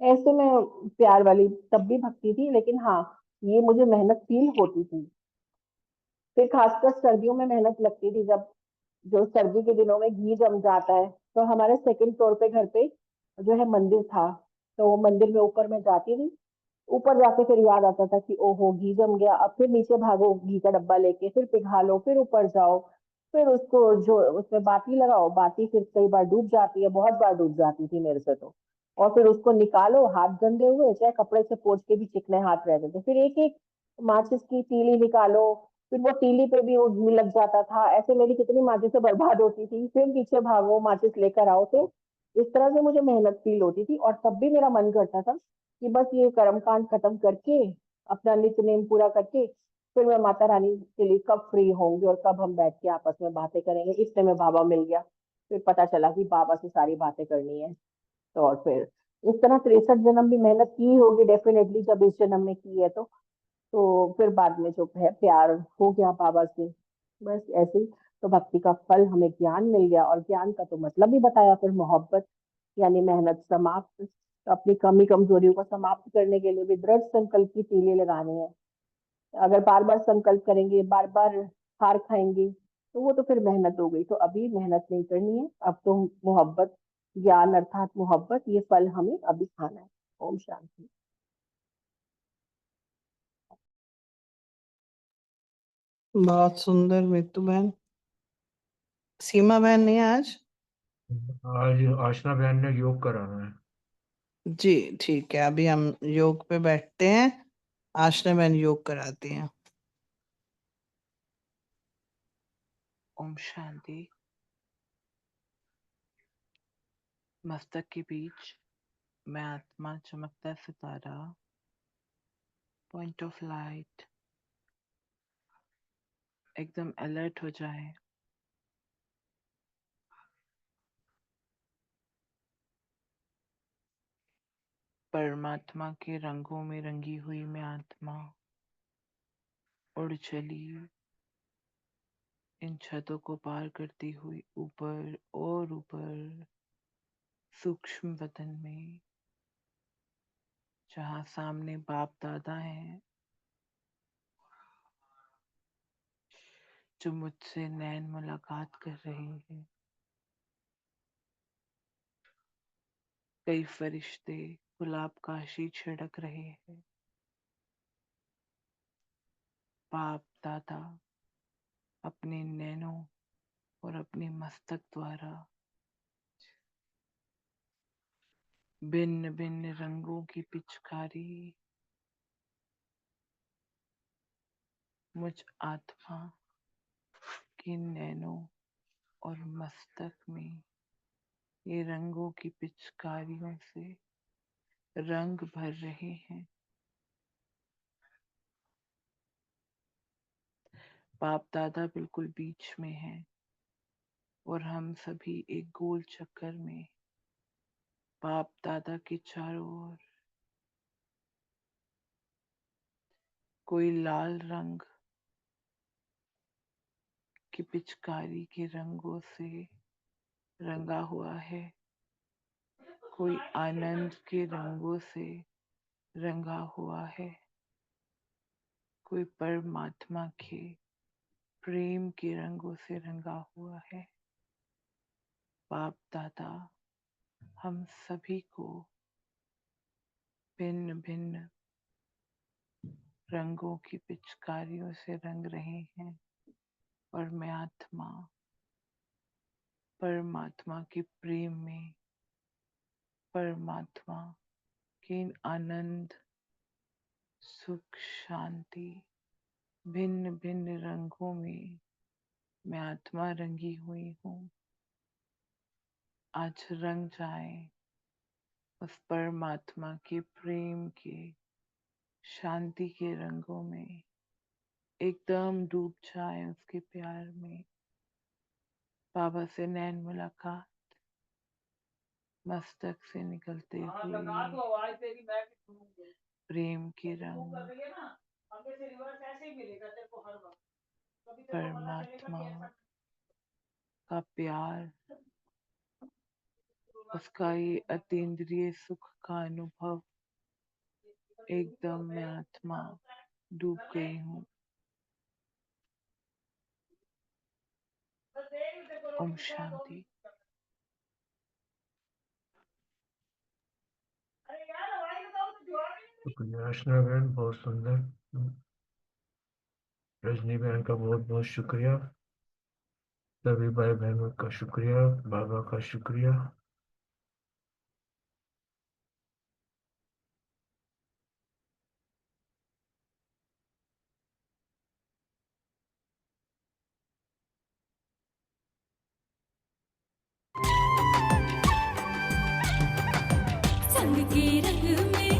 ऐसे में प्यार वाली तब भी भक्ति थी, लेकिन हाँ, ये मुझे मेहनत फील होती थी। फिर खासकर सर्दियों में मेहनत लगती थी, जब जो सर्दी के दिनों में घी जम जाता है। तो हमारे सेकंड फ्लोर पे घर पे जो है मंदिर था, तो वो मंदिर में ऊपर मैं जाती थी। ऊपर जाके फिर याद आता था कि ओहो घी जम गया, अब फिर नीचे भागो घी का डब्बा लेके, फिर पिघा लो, फिर ऊपर जाओ, फिर उसको जो उसमें बाती लगाओ, बाती फिर कई बार डूब जाती है, बहुत बार डूब जाती थी मेरे से। तो और फिर उसको निकालो, हाथ गंदे हुए चाहे कपड़े से पोंछ के भी चिकने हाथ रहते थे, फिर एक एक माचिस की तीली निकालो, फिर वो तीली पे भी वो घी लग जाता था, ऐसे मेरी कितनी माचिसें बर्बाद होती थी, फिर पीछे भागो माचिस लेकर आओ। तो इस तरह से मुझे मेहनत फील होती थी, और तब भी मेरा मन करता था कि बस ये कर्मकांड खत्म करके, अपना नित्य नेम पूरा करके, फिर मैं माता रानी के लिए कब फ्री होंगी और कब हम बैठ के आपस में बातें करेंगे। इतने में बाबा मिल गया, फिर पता चला कि बाबा से सारी बातें करनी है। तो और फिर इस तरह 63 जन्म भी मेहनत की होगी डेफिनेटली, जब इस जन्म में की है तो फिर बाद में जो है प्यार हो गया बाबा से, बस ऐसे ही। तो भक्ति का फल हमें ज्ञान मिल गया, और ज्ञान का तो मतलब ही बताया फिर मोहब्बत, यानी मेहनत समाप्त। तो अपनी कमी कमजोरियों को समाप्त करने के लिए भी दृढ़ संकल्प की तीली लगानी है। अगर बार बार संकल्प करेंगे, बार बार हार खाएंगे, तो वो तो फिर मेहनत हो गई। तो अभी मेहनत नहीं करनी है, अब तो मोहब्बत, ज्ञान अर्थात मोहब्बत, ये फल हमें अभी खाना है। ओम शांति। बहुत सुंदर मित्तू बहन। सीमा बहन नहीं है आज? आज आशना बहन ने योग कराना है। जी ठीक है, अभी हम योग पे बैठते हैं, आशना बहन योग कराती हैं। ओम शांति। मस्तक के बीच मैं आत्मा चमकता सितारा, पॉइंट ऑफ लाइट एकदम अलर्ट हो जाए। परमात्मा के रंगों में रंगी हुई मैं आत्मा उड़ चली, इन छतों को पार करती हुई ऊपर और ऊपर सूक्ष्म वतन में, जहाँ सामने बाप दादा हैं, जो मुझसे नैन मुलाकात कर रहे हैं। कई फरिश्ते गुलाब काशी छिड़क रहे हैं। बाप दादा अपने नैनों और अपने मस्तक द्वारा भिन्न भिन्न रंगों की पिचकारी मुझ आत्मा के नैनों और मस्तक में, ये रंगों की पिचकारियों से रंग भर रहे हैं। बाप दादा बिल्कुल बीच में हैं और हम सभी एक गोल चक्कर में बाप दादा के चारों ओर। कोई लाल रंग की पिचकारी के रंगों से रंगा हुआ है, कोई आनंद के रंगों से रंगा हुआ है, कोई परमात्मा के प्रेम के रंगों से रंगा हुआ है। बाप दादा हम सभी को भिन्न भिन्न रंगों की पिचकारियों से रंग रहे हैं, और मैं आत्मा परमात्मा के प्रेम में, परमात्मा के इन आनंद, सुख, शांति, भिन्न भिन्न रंगों में मैं आत्मा रंगी हुई हूँ। आज रंग जाए उस परमात्मा के प्रेम के, शांति के रंगों में, एकदम डूब जाए उसके प्यार में। बाबा से नैन मुलाकात, मस्तक से निकलते हुए प्रेम के रंग, परमात्मा का प्यार, उसका ये अतीन्द्रिय सुख का अनुभव, एकदम मैं आत्मा डूब गई हूँ। ओम शांति। शुक्रिया आशना बहन, बहुत सुंदर। रजनी बहन का बहुत बहुत शुक्रिया। सभी भाई बहनों का शुक्रिया, बाबा का शुक्रिया। रंग के रंग में